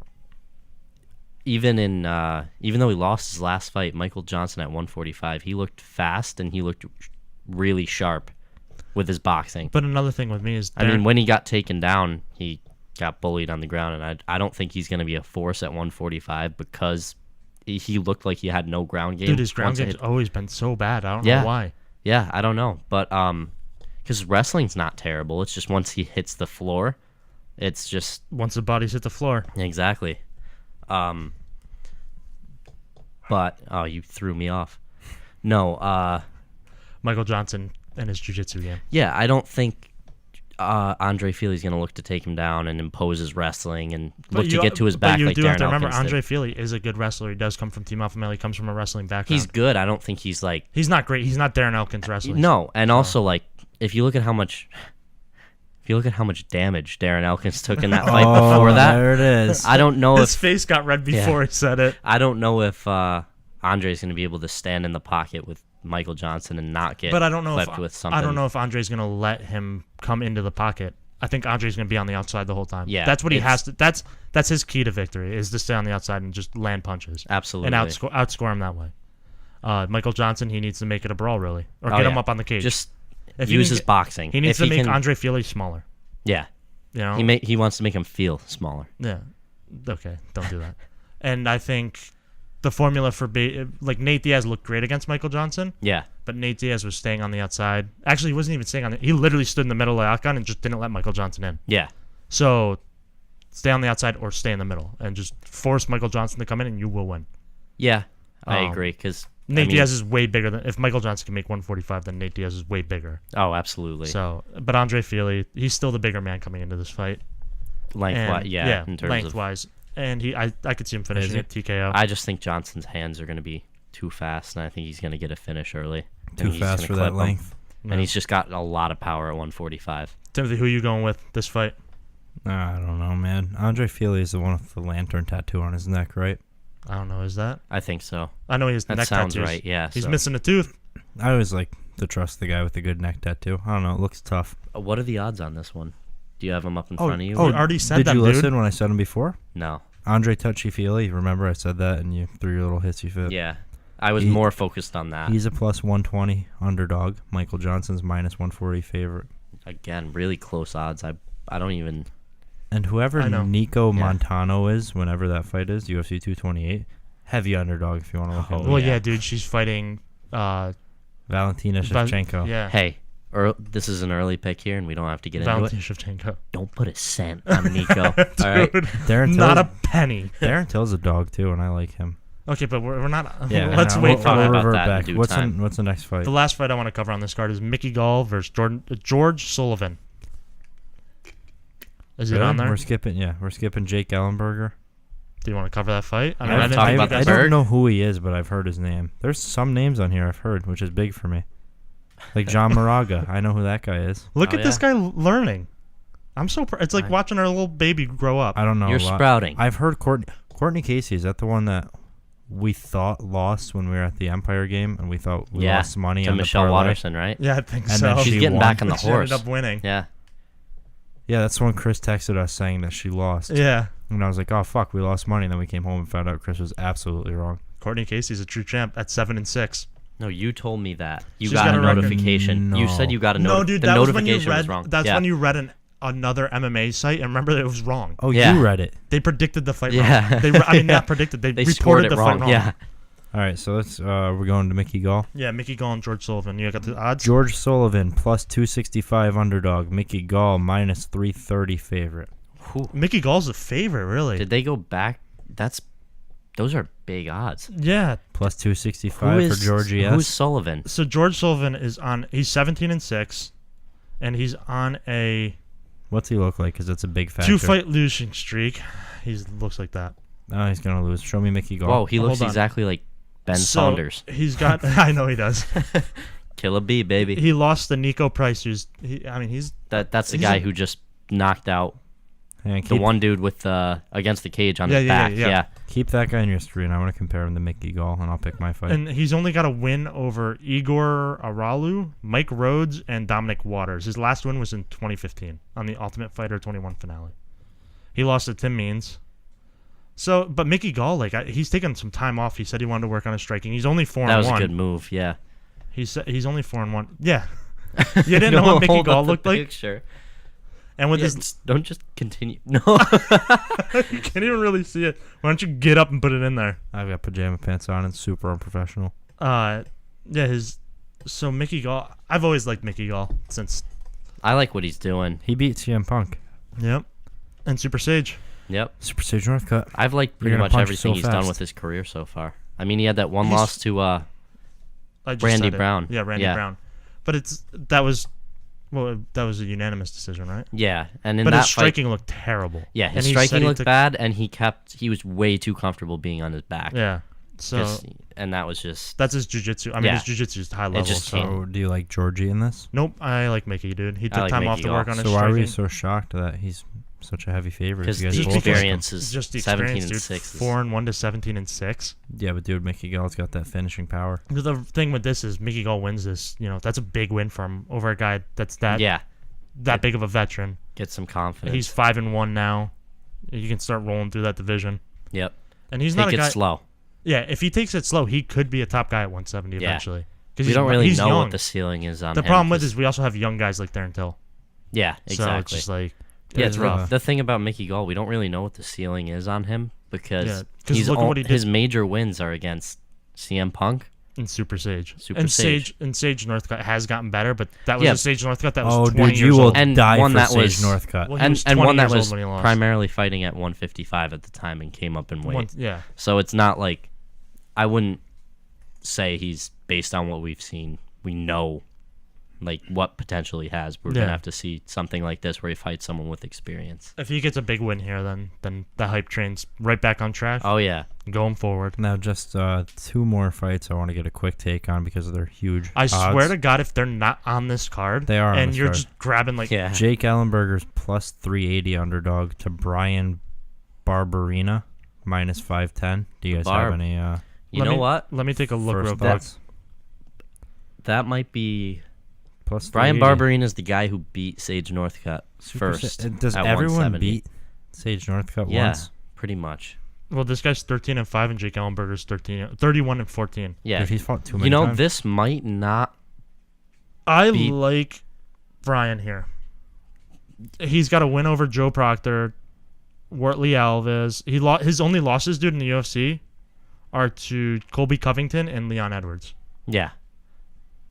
even though he lost his last fight, Michael Johnson at 145, he looked fast and he looked really sharp with his boxing. But another thing with me is I mean, when he got taken down, he got bullied on the ground, and I don't think he's going to be a force at 145 because he looked like he had no ground game. dude, his ground once it game's hit- always been so bad. I don't Yeah. know why. Yeah, I don't know, but because wrestling's not terrible. It's just once he hits the floor, it's just Once the bodies hit the floor, exactly. But oh, you threw me off. No, Michael Johnson and his jiu-jitsu game. yeah, I don't think Andre Fili's going to look to take him down and impose his wrestling and look to get to his back But you like do Darren have to remember, Elkins did. Andre Fili is a good wrestler. He does come from Team Alpha Male. He comes from a wrestling background. He's good. I don't think he's like He's not great. He's not Darren Elkins wrestling. no, and also like if you look at how much damage Darren Elkins took in that fight before that, there it is. I don't know His if face got red before he said it. I don't know if Andre's going to be able to stand in the pocket with Michael Johnson and not get But I don't know clipped with something. I don't know if Andre's gonna let him come into the pocket. I think Andre's gonna be on the outside the whole time. Yeah, that's what he it's- has to. That's his key to victory is to stay on the outside and just land punches Absolutely. and outscore him that way. Michael Johnson, he needs to make it a brawl really, or Oh, get him yeah. up on the cage. Just if use can his get- boxing. He needs If to make can- Andre Fili smaller. Yeah. You know. He wants to make him feel smaller. Yeah. Okay. Don't do that. And I think the formula for like Nate Diaz looked great against Michael Johnson. Yeah. But Nate Diaz was staying on the outside. Actually, he wasn't even staying on it. He literally stood in the middle of the octagon and just didn't let Michael Johnson in. Yeah. So stay on the outside or stay in the middle and just force Michael Johnson to come in and you will win. Yeah. I Um, agree because Nate Diaz is way bigger than if Michael Johnson can make 145, then Nate Diaz is way bigger. Oh, absolutely. So, but Andre Fili, he's still the bigger man coming into this fight. Lengthwise, And, yeah. In terms lengthwise, and I could see him finishing he? at TKO. I just think Johnson's hands are going to be too fast, and I think he's going to get a finish early. And Too he's fast gonna for clip that him. length. And he's just got a lot of power at 145. Timothy, who are you going with this fight? I don't know, man. Andre Fili is the one with the lantern tattoo on his neck, right? I don't know. Is that? I think so. I know he has That neck sounds tattoos. right, yeah. He's so- missing a tooth. I always like to trust the guy with the good neck tattoo. I don't know. It looks tough. What are the odds on this one? Do you have them up in Oh, front of you? We already said did them, you dude. listen when I said him before? No. Andre Touchy-Feely. Remember I said that and you threw your little hissy fit? Yeah. I was He- more focused on that. He's a plus 120 underdog. Michael Johnson's minus 140 favorite. Again, really close odds. I don't even... And whoever I know. Nico Yeah. Montano is, whenever that fight is, UFC 228, heavy underdog if you want to look Oh, into Well, it. yeah, dude, she's fighting. Valentina Val- Shevchenko. Yeah. Hey, this is an early pick here, and we don't have to get into Valentina it. Shevchenko. Don't put a cent on Nico. All right? Dude, Darren not a Till's, penny. Darren Till's a dog too, and I like him. Okay, but we're not. Yeah, let's no, wait we'll, for talk we'll about revert that in back. due What's time. what's the next fight? the last fight I want to cover on this card is Mickey Gall versus George Sullivan. Is it on there? We're skipping Jake Ellenberger. Do you want to cover that fight? I mean, wanna I didn't talk think about you that guys- I Berg? don't know who he is, but I've heard his name. There's some names on here I've heard, which is big for me. Like John Moraga. I know who that guy is. Look Oh, at this yeah. guy learning. I'm so. It's like watching our little baby grow up. I don't know You're a lot. sprouting. I've heard Courtney Casey. Is that the one that we thought lost when we were at the Empire game, and we thought we Yeah, lost money to on Michelle the parlay? Watterson, right? Yeah, I think And so. then She's she getting won. back on the She horse. ended up winning. Yeah. Yeah, that's the one Chris texted us saying that she lost. Yeah. And I was like, oh, fuck, we lost money. And then we came home and found out Chris was absolutely wrong. Courtney Casey's a true champ at 7-6. No, you told me that. You She's got got a a record. notification. You No. said you got a No, dude, the that was when you notification read. was wrong. That's yeah. when you read another MMA site, and remember that it was wrong. Oh, Yeah. you read it. They predicted the fight Yeah. wrong. I mean, Yeah. not predicted. They scored reported it the wrong. fight wrong. Yeah. All right, so let's we're going to Mickey Gall. Yeah, Mickey Gall and George Sullivan. You got the odds? George Sullivan plus 265 underdog. Mickey Gall minus 330 favorite. Whew. Mickey Gall's a favorite, really. Did they go back? Those are big odds. Yeah. Plus Who 265 is for Georgie S. Who's Sullivan? So George Sullivan is on. He's 17-6, and he's on a What's he look like? Because it's a big factor. 2-fight losing streak. He looks like that. Oh, he's going to lose. Show me Mickey Gall. Whoa, he looks Hold on. exactly like Ben So, Saunders. He's got. I know he does. Kill a bee, baby. He lost to Nico Price, who's. He's. That's the he's guy a- who just knocked out Hang on, the keep, one dude with against the cage on Yeah, his yeah, back. yeah. keep that guy in your screen. I want to compare him to Mickey Gall, and I'll pick my fight. And he's only got a win over Igor Aralu, Mike Rhodes, and Dominic Waters. His last win was in 2015 on the Ultimate Fighter 21 finale. He lost to Tim Means. So, but Mickey Gall, he's taken some time off. He said he wanted to work on his striking. He's only 4-1. That was a good move. Yeah. He's only 4-1. Yeah. You didn't know what Mickey hold Gall up the looked like? picture. And with Yeah, his, don't just continue. No. you can't even really see it. Why don't you get up and put it in there? I've got pajama pants on and super unprofessional. So Mickey Gall, I've always liked Mickey Gall since, I like what he's doing. He beat CM Punk. yep. And Super Sage. Yep. Super Sage Northcutt. I've liked pretty gonna much punch everything so he's done fast. with his career so far. I mean, he had that one He's- loss to I just Randy said it. Brown. Yeah, Randy Yeah. Brown. But that was a unanimous decision, right? yeah, and in But that his striking looked terrible. fight, yeah, his And he said striking he looked took- bad, and he was way too comfortable being on his back. Yeah. So 'Cause- and that was just that's his jiu-jitsu. I mean, Yeah. his jiu-jitsu is high level. just So. can't- So, do you like Georgie in this? Nope, I like Mickey, dude. He I took like time off Mickey to work Gall. on his So why are striking. we so shocked that he's such a heavy favorite? because You the guys both like him. experience is Just the 17 experience, and dude. 6. 4-1 to 17-6. Yeah, but dude, Mickey Gall's got that finishing power. The thing with this is Mickey Gall wins this. That's a big win for him over a guy that's that Yeah, big of a veteran. get some confidence. He's 5-1 now. You can start rolling through that division. Yep. And he's not Take a it guy. slow. Yeah, if he takes it slow, he could be a top guy at 170 Yeah. eventually. We don't really he's know young. what the ceiling is on The him problem with 'cause- is we also have young guys like Darren Till. yeah, So it's exactly. just like Yeah, it's the, rough. the thing about Mickey Gall, we don't really know what the ceiling is on him because Yeah, 'cause look at what he did- his major wins are against CM Punk. And Super Sage. Super and Sage. Sage Northcutt has gotten better, but that was Yeah. a Sage Northcutt that was Oh, 20 dude, years you will old. And die one for that Sage was- Northcutt. Well, he And was and 20 one that years old was when he lost. primarily fighting at 155 at the time and came up in weight. Yeah. So it's not like I wouldn't say he's based on what we've seen. We know like what potential he has. We're Yeah. gonna have to see something like this where he fights someone with experience. If he gets a big win here, then the hype train's right back on track, Oh yeah, going forward. Now, just two more fights I want to get a quick take on because of their huge I odds. swear to God, if they're not on this card, They are on and this you're card. just grabbing like yeah. Jake Ellenberger's plus 380 underdog to Brian Barberina minus 510. Do you guys have Barb. any You know what? Let me take a look first real quick. thoughts? That might be Plus Brian 380. Barberina is the guy who beat Sage Northcutt Super first. Does at everyone 170. beat Sage Northcutt Yeah, once? pretty much. Well, this guy's 13-5, and Jake Ellenberger's 31-14. Yeah. Dude, he's fought too many You know, times. this might not. I Beat- like Brian here. He's got a win over Joe Proctor, Wortley Alves. His only losses, dude, in the UFC are to Colby Covington and Leon Edwards. Yeah.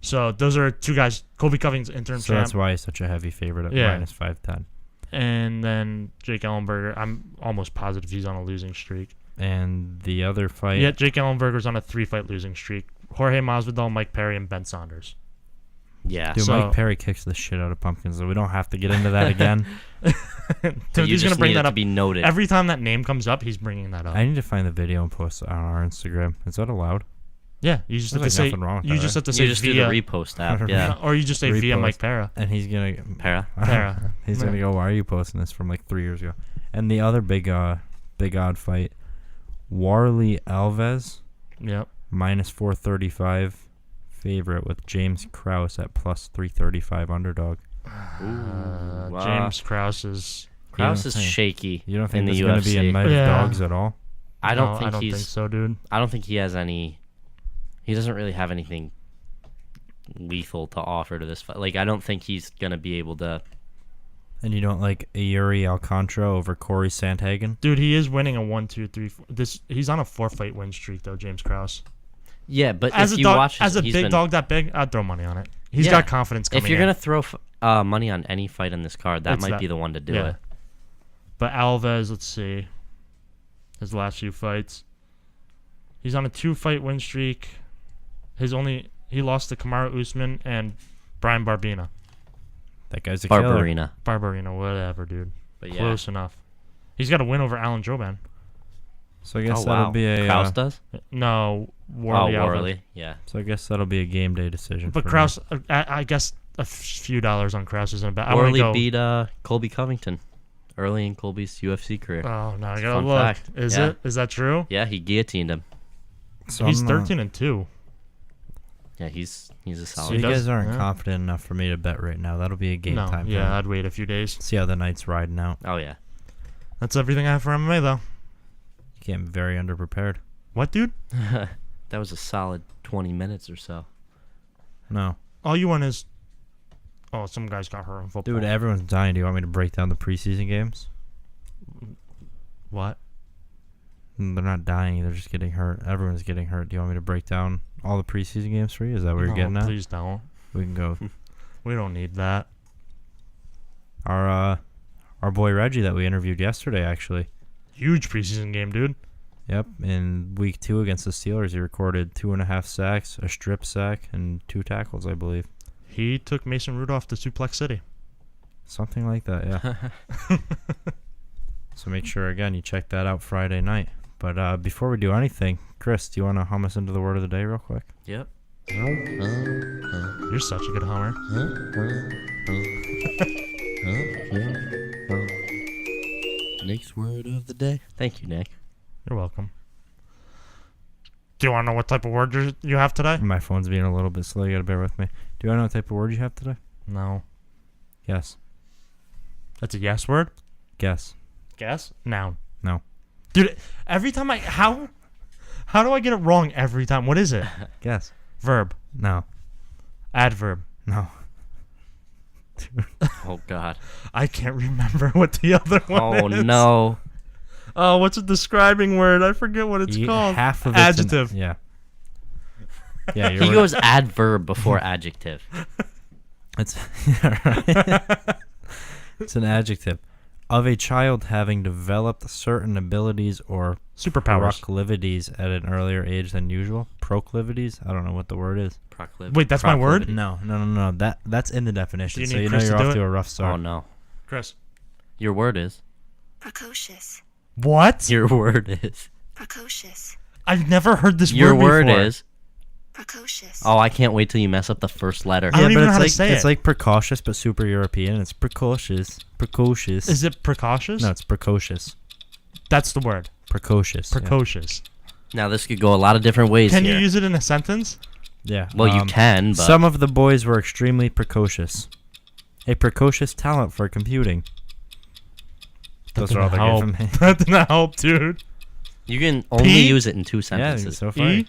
So those are two guys. Colby Covington's interim So champ, that's why he's such a heavy favorite at Yeah. minus 510. and then Jake Ellenberger. I'm almost positive he's on a losing streak. And the other fight, Yeah, Jake Ellenberger's on a 3-fight losing streak. Jorge Masvidal, Mike Perry, and Ben Saunders. Yeah. Dude, So- Mike Perry kicks the shit out of pumpkins, so we don't have to get into that again. Dude, you he's gonna just bring need it that to up be noted. every time that name comes up. He's bringing that up. I need to find the video and post it on our Instagram. Is that allowed? Yeah, you just have to There's say. nothing wrong with You that, just right? have to say you just do the via, repost app. Yeah. or you just say via Repost. Mike Para. And he's gonna Para. Para. he's gonna go, why are you posting this from like 3 years ago? And the other big odd fight, Warley Alves Yep. minus 435 favorite with James Krause at plus 335 underdog. Wow. James Krause is. Kraus You is don't think- shaky. You don't in think the there's gonna be a UFC. night Yeah. of dogs at all? I No, don't think I don't he's. think so, dude. I don't think he has any. He doesn't really have anything lethal to offer to this fight. Like I don't think he's gonna be able to. And you don't like Yuri Alcantara over Corey Sandhagen? Dude, he is winning a 1, 2, 3. He's on a 4-fight win streak though, James Krause. Yeah, but As if a you dog, watch, as a he's big been, dog that big, I'd throw money on it. He's Yeah. got confidence coming if you're in. gonna throw money on any fight in this card, that It's might that- be the one to do yeah. it. But Alves, let's see, his last few fights, he's on a 2-fight win streak. He lost to Kamaru Usman and Brian Barbina. That guy's a killer. Barbarina. Whatever, dude. But yeah. Close enough. He's got a win over Alan Joban. So I guess Oh that'll wow. be a Kraus does. No, Warley. Alves. Warley. Yeah. so I guess that'll be a game day decision. But for me. Krause, I guess a few dollars on Krause isn't bad. I want Warley to go. beat Colby Covington early in Colby's UFC career. Oh no, I It's a gotta fun look. fact. Is Yeah. it? Is that true? Yeah, he guillotined him. So He's I'm, 13-2. Yeah, he's a So solid. you does- guys aren't yeah. confident enough for me to bet right now. That'll be a game No, time. yeah, I'd wait a few days. See how the night's riding out. Oh yeah. That's everything I have for MMA though. You can't be very underprepared. What, dude? That was a solid 20 minutes or so. No. All you want is, oh, some guys got hurt in football. Dude, everyone's dying. Do you want me to break down the preseason games? What? They're not dying. They're just getting hurt. Everyone's getting hurt. Do you want me to break down all the preseason games for you? Is that what you're No, getting at? please don't. We can go. We don't need that. Our boy Reggie that we interviewed yesterday, actually. Huge preseason game, dude. Yep. In week 2 against the Steelers, he recorded 2.5 sacks, a strip sack, and 2 tackles, I believe. He took Mason Rudolph to Suplex City. Something like that, yeah. So make sure, again, you check that out Friday night. But before we do anything, Chris, do you want to hum us into the word of the day real quick? Yep. You're such a good hummer. Nick's word of the day. Thank you, Nick. You're welcome. Do you want to know what type of word you have today? My phone's being a little bit slow. You got to bear with me. Do you want to know what type of word you have today? No. Yes. That's a yes word? Guess. Guess? Noun. No. Dude, every time how do I get it wrong every time? What is it? Guess. Verb. No. Adverb. No. Oh God. I can't remember what the other one Oh is. no. Oh, what's a describing word? I forget what it's called. Half of it's an- Adjective. yeah. Yeah, you're He right. goes adverb before adjective. It's yeah, right. It's an adjective of a child having developed certain abilities or Superpowers. proclivities at an earlier age than usual. Proclivities? I don't know what the word is. Proclivity. Wait, that's my word? No. That's in the definition. Do you So need you know Chris you're to do off it? to a rough start. Oh no. Chris. Your word is. Precocious. What? Your word is. Precocious. I've never heard this Your word word before. is. Precocious. Oh, I can't wait till you mess up the first letter. I don't even know it's how to like, say it's it. like precautious but super European. It's precocious. Precocious. Is it precautious? No, it's precocious. That's the word. Precocious. yeah. Precocious. Now this could go a lot of different ways Can here. you use it in a sentence? Yeah. Well, you can, but Some of the boys were extremely precocious. A precocious talent for computing. Those are all they're help. giving me. That didn't help, dude. you can only P? use it in 2 Yeah, sentences. so far. E?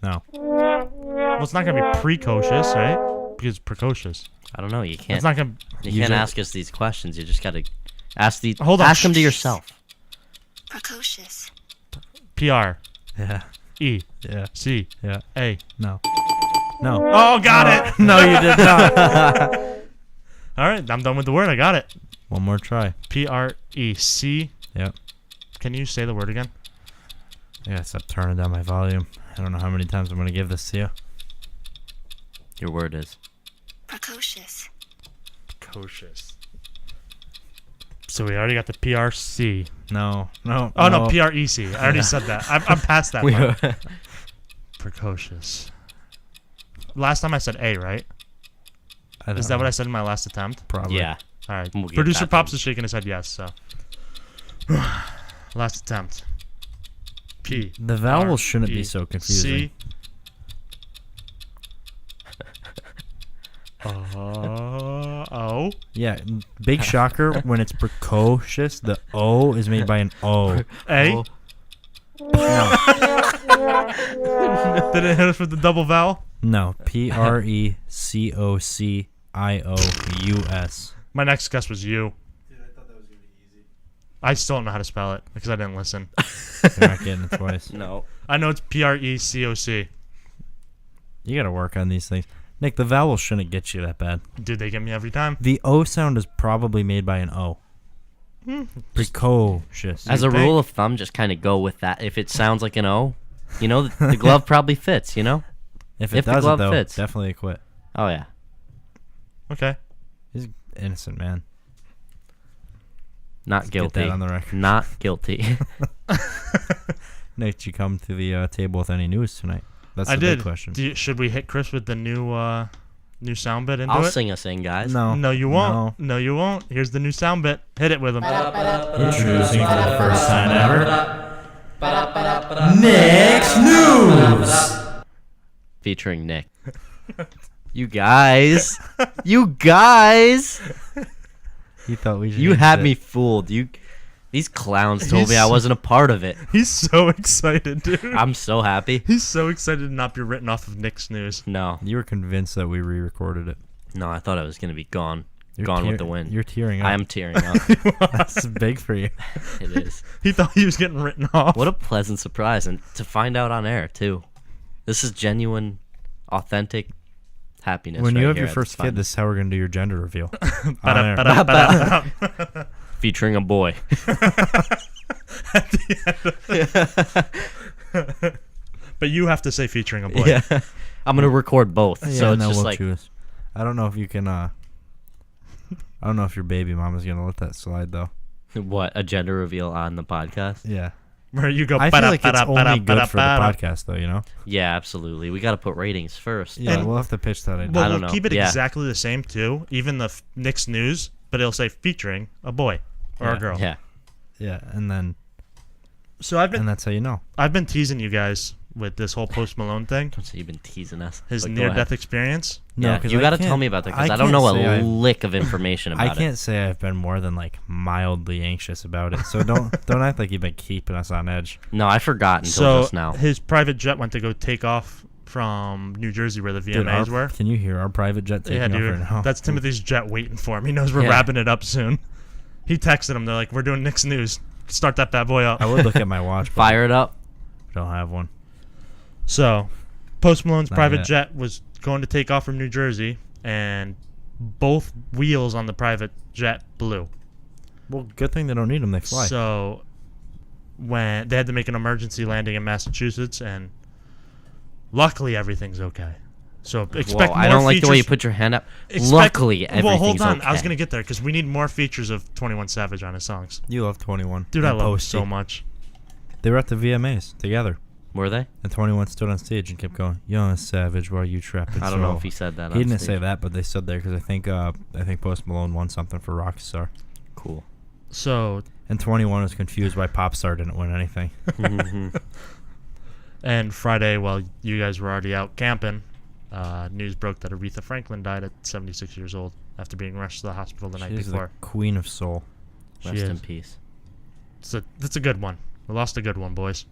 No. Well, it's not going to be precocious, right? Because it's precocious. I don't know. You It's can't. not going to... You use can't it- ask us these questions. You just gotta ask the. Hold on. Ask them to yourself. Precocious. P-R. Yeah. E. Yeah. C. Yeah. A. No. No. Oh, got it. No, you did not. All right, I'm done with the word. I got it. One more try. P-R-E-C. Yep. Can you say the word again? I gotta stop turning down my volume. I don't know how many times I'm gonna give this to you. Your word is. Precocious. Precocious. So we already got the PRC. No. Oh, no, PREC. I already said that. I'm past that part. Precocious. Last time I said A, right? Is that what I said in my last attempt? Probably. Yeah. All right. We'll get Producer that Pops then. is shaking his head yes, so. Last attempt. P. The vowels R, shouldn't E, be so confusing. C. O. Yeah, big shocker when it's precocious. The O is made by an O. A. Oh. No, Did it hit us with the double vowel? no. Precocious. My next guess was U. Dude, I thought that was going to be easy. I still don't know how to spell it because I didn't listen. You're not getting it twice. No. I know it's PRECOC. You got to work on these things. Nick, the vowels shouldn't get you that bad. Dude, they get me every time. The O sound is probably made by an O. Precocious. As a think? rule of thumb, just kind of go with that. If it sounds like an O, the glove probably fits, If if the doesn't, glove though, fits. definitely quit. Oh, yeah. Okay. He's an innocent man. Not Let's guilty. Get that on the record. Not guilty. Nick, did you come to the table with any news tonight? That's I the did. big question. Should we hit Chris with the new sound bit into I'll it? sing us in, guys. No. No, you won't. No, you won't. Here's the new sound bit. Hit it with him. Introducing for the first time ever, Nick's News! Featuring Nick. You guys. You guys. You thought we should You hit had it. me fooled. These clowns told me I wasn't a part of it. He's so excited, dude. I'm so happy. He's so excited to not be written off of Nick's news. No. You were convinced that we re-recorded it. No, I thought I was going to be gone. You're Gone with the wind. You're tearing up. I am tearing up. That's big for you. It is. He thought he was getting written off. What a pleasant surprise. And to find out on air, too. This is genuine, authentic happiness. When right you have here your at first this kid, time. this is how we're going to do your gender reveal. On air. Ba-da-ba-da-ba-da. Featuring a boy. But you have to say featuring a boy. Yeah. I'm going to record both. Yeah, so and it's then just we'll like, choose. I don't know if you can, I don't know if your baby mama's going to let that slide, though. what, a gender reveal on the podcast? Yeah. Where you go. I feel like it's only good for the ba-da-ba-da-ba-da-ba-da. podcast, though, you know? Yeah, absolutely. We got to put ratings first. Yeah, And- we'll have to pitch that idea. Well, I don't we'll know. keep it Yeah. exactly the same too. Even the Nick's news, but it'll say featuring a boy or Yeah. a girl. Yeah. Yeah, and then So I've been that's how you know. teasing you guys with this whole Post Malone thing, Don't say you've been teasing us. his but go near-death ahead. experience. No, Yeah, 'cause you I got to can't- tell me about that because I can't don't know say a I've- lick of information about I can't say I've been more than like mildly anxious about it. So don't act like you've been keeping us on edge. it. No, I forgot until So just now. his private jet went to go take off from New Jersey where the Dude, VMAs were. can you hear our private jet taking Yeah, off dude. right now? That's Timothy's jet waiting for him. He knows we're Yeah. wrapping it up soon. He texted him. They're like, "We're doing Nick's news. Start that bad boy up." I would look at my watch, but Fire it up. I don't have one. So, Post Malone's Not private yet. jet was going to take off from New Jersey, and both wheels on the private jet blew. Well, good thing they don't need them. They fly. So, when they had to make an emergency landing in Massachusetts, and luckily everything's okay. So expect Whoa, more I don't like the way you features- put your hand up. expect- Luckily, everything's Well, hold on. okay. I was gonna get there because we need more features of 21 Savage on his songs. You love 21. Dude, I and love him Posty. so much. They were at the VMAs together, Were they? and 21 stood on stage and kept going, "Young Savage, why are you trapping?" I don't know if he said that. He on didn't stage. say that, but they stood there because I think Post Malone won something for Rockstar, Cool. So, and 21 was confused why Popstar didn't win anything. and Friday, while you guys were already out camping, news broke that Aretha Franklin died at 76 years old after being rushed to the hospital the night She's before. the queen of soul. She Rest is. in peace. So that's a good one. We lost a good one, boys.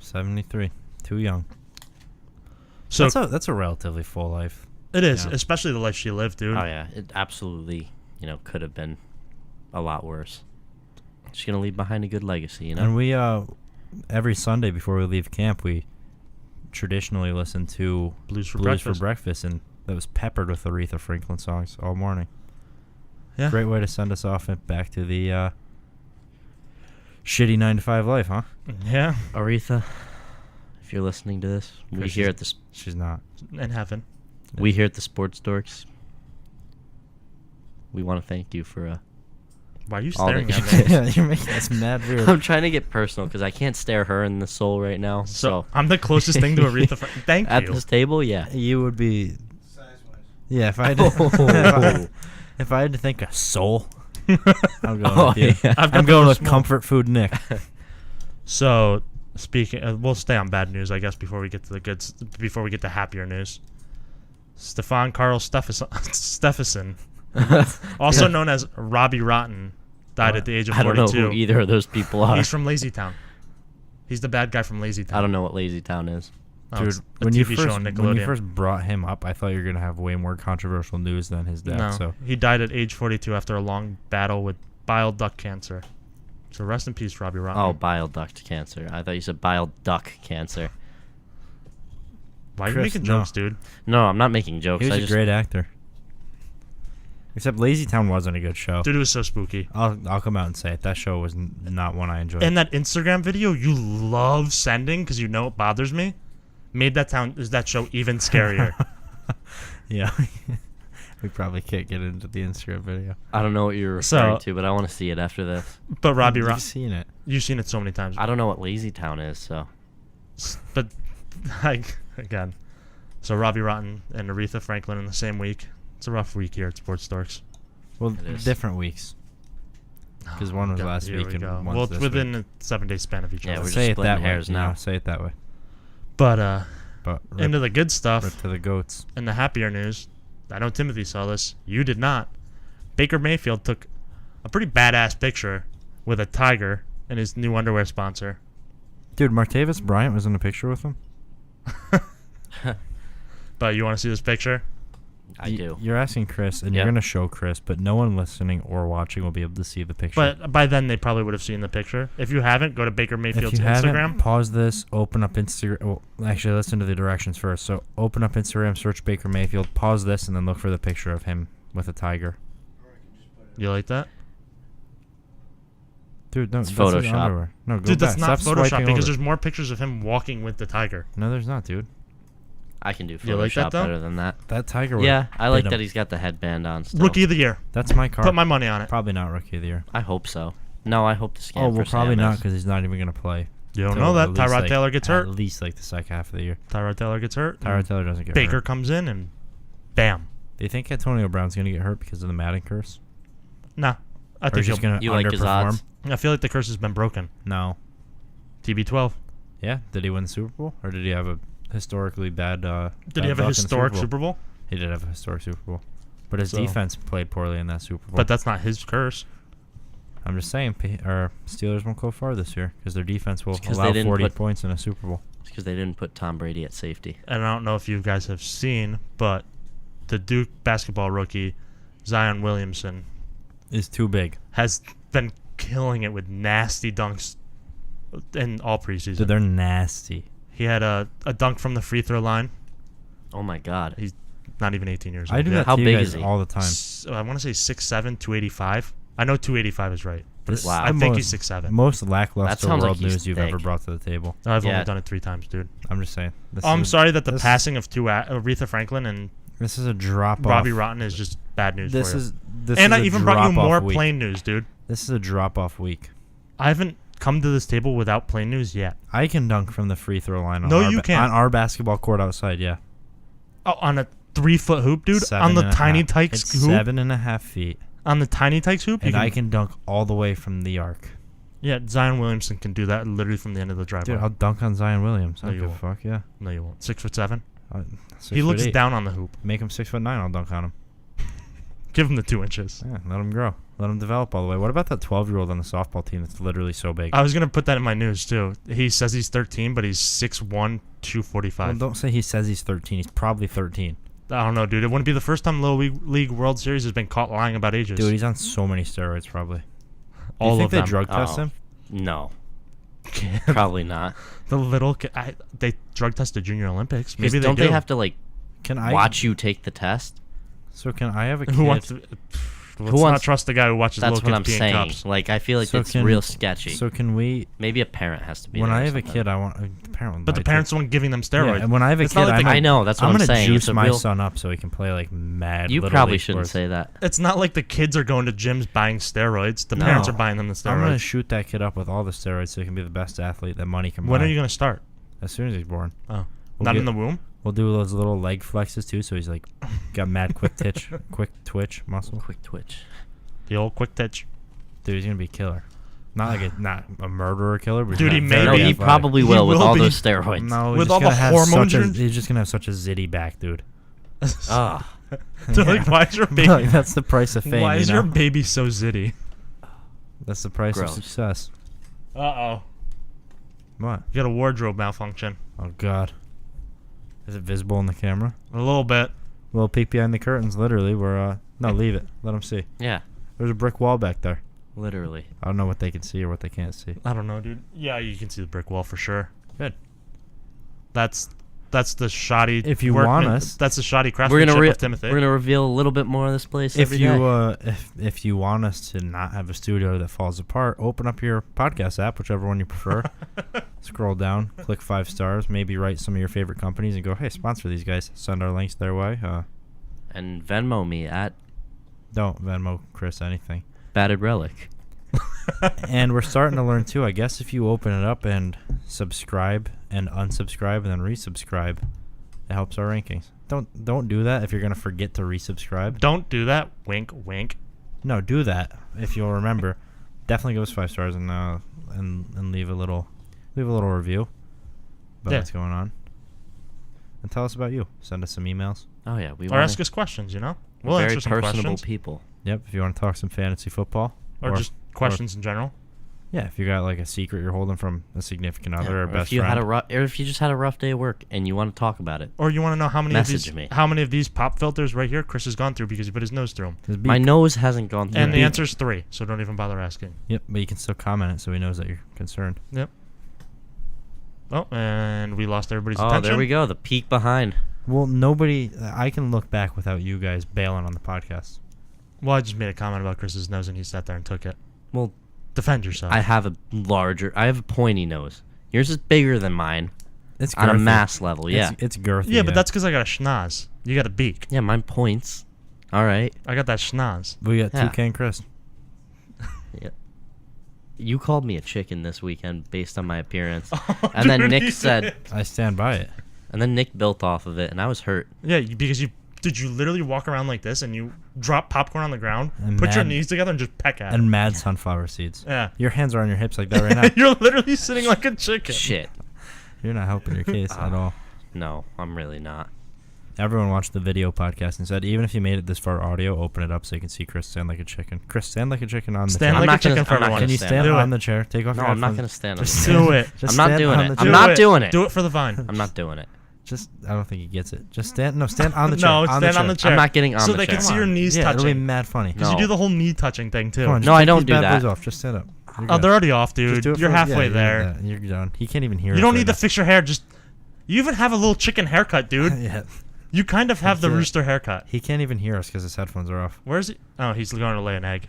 73, too young. So That's a relatively full life. it is, yeah. especially the life she lived, dude. Oh yeah, it absolutely, could have been a lot worse. She's gonna leave behind a good legacy, And we every Sunday before we leave camp, we traditionally listen to Blues for Blues breakfast. for breakfast, and that was peppered with Aretha Franklin songs all morning. Yeah. Great way to send us off and back to the shitty 9-to-5 life, huh? Yeah, Aretha, if you're listening to this, we Chris here is- at the She's not. in heaven. we here at the Sports Dorks we want to thank you for Why are you all staring that at you me? Yeah, you're making us mad weird. I'm trying to get personal because I can't stare her in the soul right now. So I'm the closest thing to Aretha. Thank at you. this table, yeah. You would be. Size-wise. Yeah, if I had to, if I had to think of soul, I'm going Oh, with you. yeah. I've got I'm the going most with small. comfort food Nick. So speaking, we'll stay on bad news, I guess, before we get to the good, before we get to happier news. Stefan Karl Steffensen, also known as Robbie Rotten, died at the age of I don't 42. know who either of those people are. He's from Lazy Town. He's the bad guy from Lazy Town. I don't know what Lazy Town is. Oh, Dude, it's a when TV you show first on when Nickelodeon. you first brought him up, I thought you were gonna have way more controversial news than his death. No, So he died at age 42 after a long battle with bile duct cancer. So rest in peace, Robbie Rotten. Oh, bile duct cancer. I thought you said bile duck cancer. Why are you Chris, making no. jokes, dude? No, I'm not making jokes. he was I a just great actor. Except Lazy Town wasn't a good show. Dude, it was so spooky. I'll come out and say it. That show was not one I enjoyed. And that Instagram video you love sending because you know it bothers me made that show even scarier. Yeah. We probably can't get into the Instagram video. I don't know what you're referring So- to, but I want to see it after this. But Robbie You've Rotten, seen it. you've seen it so many times. I don't know what Lazy Town is, so But like again, so Robbie Rotten and Aretha Franklin in the same week. It's a rough week here at Sports Dorks. Well, It is. different weeks. 'Cause one was God, last here week we and go. one's well, this it's within a 7-day span of each Yeah, other. we're just say it splitting that way. hairs now. Say it that way. But But rip, into the good stuff rip to the goats. and the happier news. I know Timothy saw this. You did not. Baker Mayfield took a pretty badass picture with a tiger and his new underwear sponsor. Dude, Martavis Bryant was in a picture with him. But you want to see this picture? I do. You're asking Chris, and Yeah. you're gonna show Chris, but no one listening or watching will be able to see the picture. But by then they probably would have seen the picture. If you haven't, go to Baker if Mayfield's you haven't, Instagram. pause this, open up Instagram. Well, actually, listen to the directions first. So, open up Instagram, search Baker Mayfield, pause this, and then look for the picture of him with a tiger. You like that? Dude, no, It's that's his Photoshop. underwear. No, go Dude, that's back. not Stop Photoshop swiping because over. there's more pictures of him walking with the tiger. No, there's not, dude. I can do You like that, Photoshop though? better than that. That tiger. would Yeah, I like bit that him. he's got the headband on still. Rookie of the year. That's my car. Put my money on it. Probably not rookie of the year. I hope so. No, I hope the scam Oh, well, for probably Sam not is. because he's not even gonna play. You don't till know that. at least, Tyrod like, Taylor gets hurt. At least like the second half of the year. Tyrod Taylor gets hurt. Tyrod Taylor doesn't get Baker hurt. comes in and bam. Do you think Antonio Brown's gonna get hurt because of the Madden curse? Nah. I Or think he's just gonna You like his underperform? odds? I feel like the curse has been broken. No. TB12. Yeah. Did he win the Super Bowl, or did he have a historically bad? Did he have a historic Super Bowl? He did have a historic Super Bowl, but his So- defense played poorly in that Super Bowl. But that's not his curse. I'm just saying, our Steelers won't go far this year because their defense will It's 'cause they allow didn't 40 put- points in a Super Bowl. It's because they didn't put Tom Brady at safety. And I don't know if you guys have seen, but the Duke basketball rookie, Zion Williamson, Is too big. has been killing it with nasty dunks in all preseason. Dude, they're nasty. He had a dunk from the free throw line. Oh my God. He's not even 18 years old. I do yet. that How to you big guys is he? all the time. I want to say 6'7", 285. I know 285 is right. But This is Wow. I the think most- he's 6'7". Most That lackluster sounds like world he's news you've ever thick. brought to the table. I've Yeah. only done it 3 times, dude. I'm just saying. This Oh, I'm is a- sorry that the this- passing of Aretha Franklin and This is a drop off. Robbie Rotten is just bad news This for you. is this And is I a even brought you drop-off more week. plain news, dude. This is a drop off week. I haven't come to this table without plain news yet. I can dunk from the free throw line. On No, our you can't. on our basketball court outside. Yeah, Oh, on a 3-foot hoop, dude. Seven On the and a Tiny half. Tykes It's hoop. 7.5 feet, On the Tiny Tykes hoop. and I can dunk all the way from the arc. Yeah, Zion Williamson can do that literally from the end of the driveway. Dude, I'll dunk on Zion Williams. I No, don't you give a won't. fuck. Yeah, No, you won't. 6'7". Six He looks foot eight. down on the hoop. Make him 6'9". I'll dunk on him. Give him the 2 inches. Yeah, let him grow. Let him develop all the way. What about that 12-year-old on the softball team that's literally so big? I was gonna put that in my news too. He says he's 13, but he's 6'1", Well, 245. don't say he says he's 13. He's probably 13. I don't know, dude. It wouldn't be the first time Little League World Series has been caught lying about ages. Dude, he's on so many steroids. Probably. all Do you think of they them. drug test Oh. him? No. Probably not. The little they drug tested Junior Olympics. Maybe Don't they they do. have to like Can I watch you take the test? So can I have a kid? Who wants to? Let's Who not wants- trust the guy who watches That's little what I'm kids pee in saying. cups. Like, I feel like So it's can- real sketchy. So can we? Maybe a parent has to be When there I or have a something. kid, I want a parent. But the parents the one giving them Yeah, steroids. and when I have a It's kid, not like I'm the- I know, that's what I'm I'm gonna saying. juice It's a my real- son up so he can play like mad. You Little probably League shouldn't sports. say that. It's not like the kids are going to gyms buying steroids. The No. parents are buying them the I'm gonna steroids. shoot that kid up with all the steroids so he can be the best athlete that money can buy. When are you going to start? As soon as he's born. Oh, We'll not get- in the womb? We'll do those little leg flexes too, so he's like got mad quick twitch muscle. Quick twitch. The old quick titch. Dude, he's gonna be a killer. Not a murderer killer, but Dude, he's he not may very No, be. he athletic. probably He will with will all be. those steroids. No, he's With just all gonna the have hormones such a, you're- he's just gonna have such a zitty back, dude. Ah, They're like, why is your baby? Like, that's the price of fame. Why is you your know? baby so zitty? That's the price Gross. of success. Uh-oh. What? You got a wardrobe malfunction. Oh God. Is it visible in the camera? A little bit. A little peek behind the curtains, literally. Where no, leave it. Let them see. yeah, There's a brick wall back there. literally. I don't know what they can see or what they can't see. I don't know, dude. Yeah, you can see the brick wall for sure. Good. That's the shoddy. If you want us- that's the shoddy We're craftsmanship gonna of Timothy. we're gonna reveal a little bit more of this place If every you day. if you want us to not have a studio that falls apart, open up your podcast app, whichever one you prefer. Scroll down, click 5 stars, maybe write some of your favorite companies and go, hey, sponsor these guys. Send our links their way. And Venmo me at Don't Venmo Chris anything. Batted Relic. And we're starting to learn too. I guess if you open it up and subscribe and unsubscribe and then resubscribe, it helps our rankings. Don't do that if you're gonna forget to resubscribe. Don't do that. Wink, wink. No, do that if you'll remember. Definitely give us 5 stars and leave a little review about Yeah. what's going on. And tell us about you. Send us some emails. Oh yeah, we Or wanna- ask us questions, you know? we're We'll very answer some personable questions. people. Yep. If you want to talk some fantasy football, Or just questions in general. yeah, if you got like a secret you're holding from a significant other or Or best if you friend. had or if you just had a rough day at work and you want to talk about it. Or you want to know how many Message of me. these how many of these pop filters right here Chris has gone through because he put his nose through them. Just My beak. nose hasn't gone through. And the it. answer is 3, so don't even bother asking. Yep, but you can still comment it so he knows that you're concerned. Yep. Oh, and we lost everybody's Oh, attention. there we go. The peek behind. Well, nobody. I can look back without you guys bailing on the podcast. Well, I just made a comment about Chris's nose and he sat there and took it. Well, Defend yourself. I have a pointy nose. Yours is bigger than mine It's on a girthy. mass level. Yeah. It's girthy. yeah, but that's because I got a schnoz. You got a beak. Yeah, mine points. All right. I got that schnoz. we got Yeah. Toucan Chris. You called me a chicken this weekend based on my appearance. Oh, And then dude, Nick you said- did. I stand by it. And then Nick built off of it, and I was hurt. Yeah, because you literally walk around like this and you drop popcorn on the ground, And put your mad- knees together and just peck at it. And mad sunflower seeds. Yeah. Your hands are on your hips like that right now. You're literally sitting like a chicken. Shit. You're not helping your case at all. No, I'm really not. Everyone watched the video podcast and said, even if you made it this far audio, open it up so you can see Chris stand like a chicken. Chris, stand like a chicken on the Stand chair. like I'm a not gonna- chicken for I'm not everyone. Can you stand stand Do on it. the chair? Take off No, your I'm not headphones. going to stand on Just the Do it. Just I'm not stand doing on it. the I'm chair. not it. doing it. Do it for the vine. I'm not doing it. Just, I don't think he gets it. Just stand. No, stand on the chair. No, stand on the chair. I'm not getting on so the they chair. can see your knees Yeah, it'll be touching. mad funny. Because No. you do the whole knee touching thing too. Come on, just No, I take don't these do bad that. boys off. Just stand up. You're Oh, good. they're already off, Just do dude. it You're for- halfway yeah, there. You're done. He can't even hear You us don't right need to now. fix your hair. Just you even have a little chicken haircut, dude. Yeah. You kind of have the That's it. rooster haircut. He can't even hear us because his headphones are off. Where's he? Oh, he's going to lay an egg.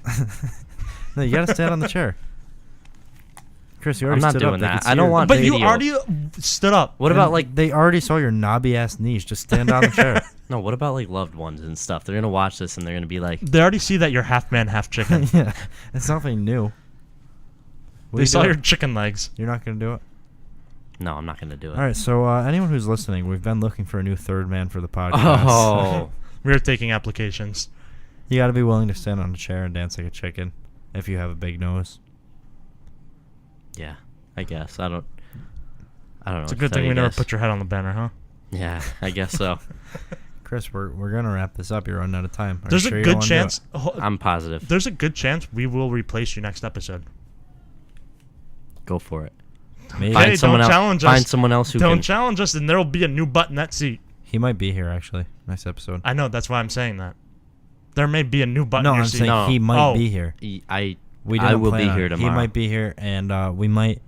No, you gotta stand on the chair. Chris, you I'm already not stood doing up. They that. could see I don't your- want But you video. already stood up. What And about like they already saw your knobby ass knees? Just stand on the chair. no? What about like loved ones and stuff? They're gonna watch this and they're gonna be like, They already see that you're half man, half chicken. Yeah, it's nothing new. What are They you saw doing? your chicken legs. You're not gonna do it. no, I'm not gonna do it. All right. So anyone who's listening, we've been looking for a new third man for the podcast. Oh, We're taking applications. You got to be willing to stand on a chair and dance like a chicken if you have a big nose. yeah. I guess I don't know. It's a what good to tell thing you we never guys. put your head on the banner, huh? Yeah, I guess so. Chris, we're gonna wrap this up. You're running out of time. Are you There's sure a you don't good wanna do chance. it? I'm positive. There's a good chance we will replace you next episode. Go for it. Maybe. Hey, Find someone don't else. challenge Find us. someone else who Don't can. challenge us, and there will be a new butt in that seat. He might be here actually next episode. I know. That's why I'm saying that. There may be a new butt No, in your I'm seat. saying No. he might Oh. be here. I We I didn't will plan be on here it. tomorrow. He might be here, and we might.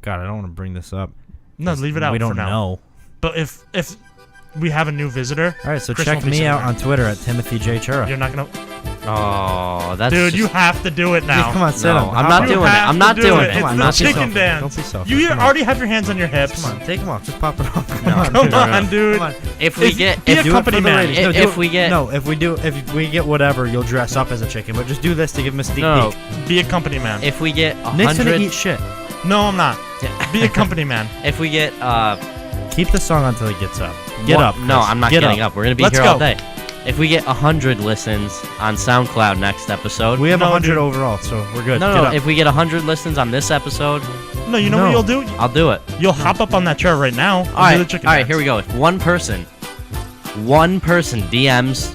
God, I don't want to bring this up. No, 'cause leave it out We don't for now. know. But if we have a new visitor, All right, so Chris check won't be me sitting out there. on Twitter at Timothy J. Chura. You're not gonna. Oh, that's Dude, just, you have to do it Yeah, now. come on, sit No, on. I'm not You doing it. have I'm to not do doing it. it. It's Come on, the not be chicken selfish. dance. Don't be selfish. You Come on. already have your hands on your hips. Come on, take them off. Just pop it off. Come No. on, Come dude. on, dude. Come on. If we get be a if Do it company for the man. ratings. No, If- do if it- we get- no, if we get whatever, you'll dress up as a chicken. But just do this to give Mystique no, Beak. Be a company man. if we get Nick's gonna 100, eat shit. No, I'm not. Be a company man. if we get Keep the song until he gets up. Get one- up. No, Chris. I'm not Get getting up. We're gonna be Let's here all go. day. If we get 100 listens on SoundCloud next episode, We have No, 100 dude. overall, so we're good. no, Get no. up. If we get 100 listens on this episode, No, you know No. what you'll do? I'll do it. You'll hop up on that chair right now. And All right, do the chicken all right. dance. Here we go. If one person DMs,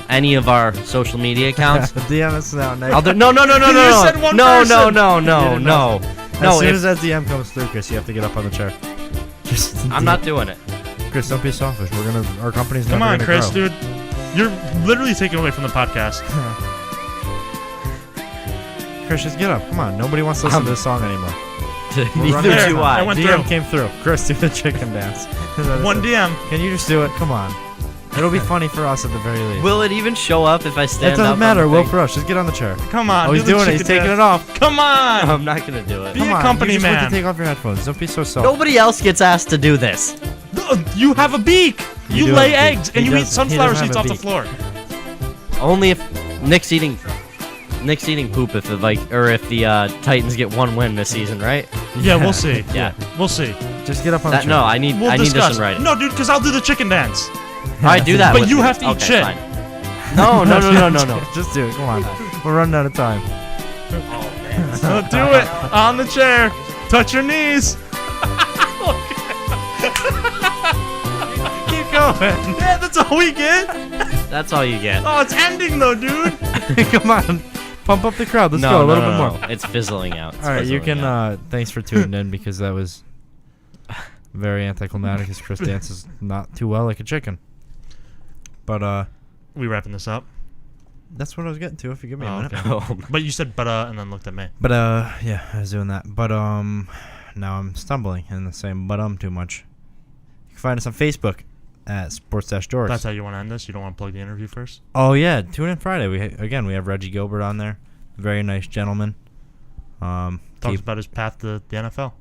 any of our social media accounts, DM us now, Nick. I'll do. No, You said one no, person. no, no, You no, didn't no, As no. soon If, as that DM comes through, Chris, you have to get up on the chair. Just I'm not doing it. Chris, don't be selfish. Our company's Come never on, gonna Chris, grow. dude. You're literally taking away from the podcast. Chris, just get up. Come on. Nobody wants to listen to this song anymore. We're running Neither out of do time. I I. went DM through. came through. Chris, do the chicken dance. One DM. Can you just do it? Come on. It'll be funny for us at the very least. Will it even show up if I stand It up? doesn't on matter. the Will thing? for us. Just get on the chair. Come on. Oh, he's do the doing it. He's chicken taking dance. it off. Come on. I'm not gonna do it. Be Come a on. company you just man. want to take off your headphones. Don't be so selfish. Nobody else gets asked to do this. You have a beak. You You do lay have a beak. eggs He and you eat doesn't- he sunflower doesn't seeds have off a the floor. Only if Nick's eating poop if the Titans get one win this season, right? Yeah, we'll see. Yeah. We'll see. Just get up on the That, chair. no, I need We'll I need discuss. this in writing. No, dude, because I'll do the chicken dance. All right, do that. But with you me. have to eat Okay, shit. fine. No. Just do it. Come on. We're running out of time. So do it on the chair. Touch your knees. Keep going. Yeah, that's all we get. That's all you get. Oh, it's ending though, dude. Come on. Pump up the crowd. Let's no, go a no, little no, bit no. more. It's fizzling out. It's All right, you fizzling can. out. Thanks for tuning in because that was very anticlimactic. As Chris dances not too well like a chicken. But We wrapping this up. that's what I was getting to. If you give me a Oh, minute. okay. Oh, But you said and then looked at me. But yeah, I was doing that. But now I'm stumbling in the same too much. You can find us on Facebook at Sports-Dorks. That's how you want to end this. You don't want to plug the interview first. Oh yeah, tune in Friday. We have Reggie Gilbert on there. Very nice gentleman. Talks about his path to the NFL.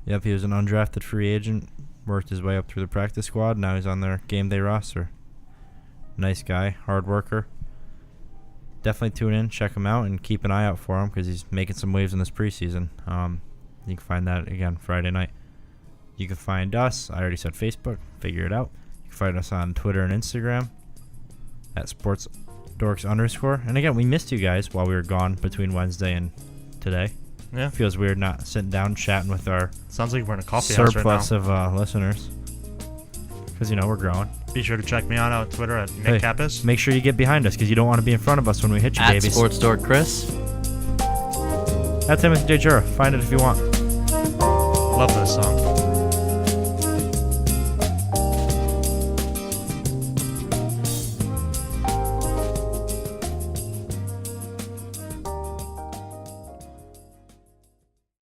Yep, he was an undrafted free agent. Worked his way up through the practice squad. Now he's on their game day roster. Nice guy, hard worker. Definitely tune in, check him out, and keep an eye out for him because he's making some waves in this preseason. You can find that again Friday night. You can find us. I already said Facebook. Figure it out. You can find us on Twitter and Instagram at sportsdorks_. And again, we missed you guys while we were gone between Wednesday and today. Yeah. Feels weird not sitting down chatting with our Sounds like we're in a coffee house right now. surplus of listeners. Because, we're growing. Be sure to check me out on Twitter at Hey, Nick Kappas. Make sure you get behind us because you don't want to be in front of us when we hit you, at babies. Sports Dork Chris. At Timothy J. Jura. Find it if you want. Love this song.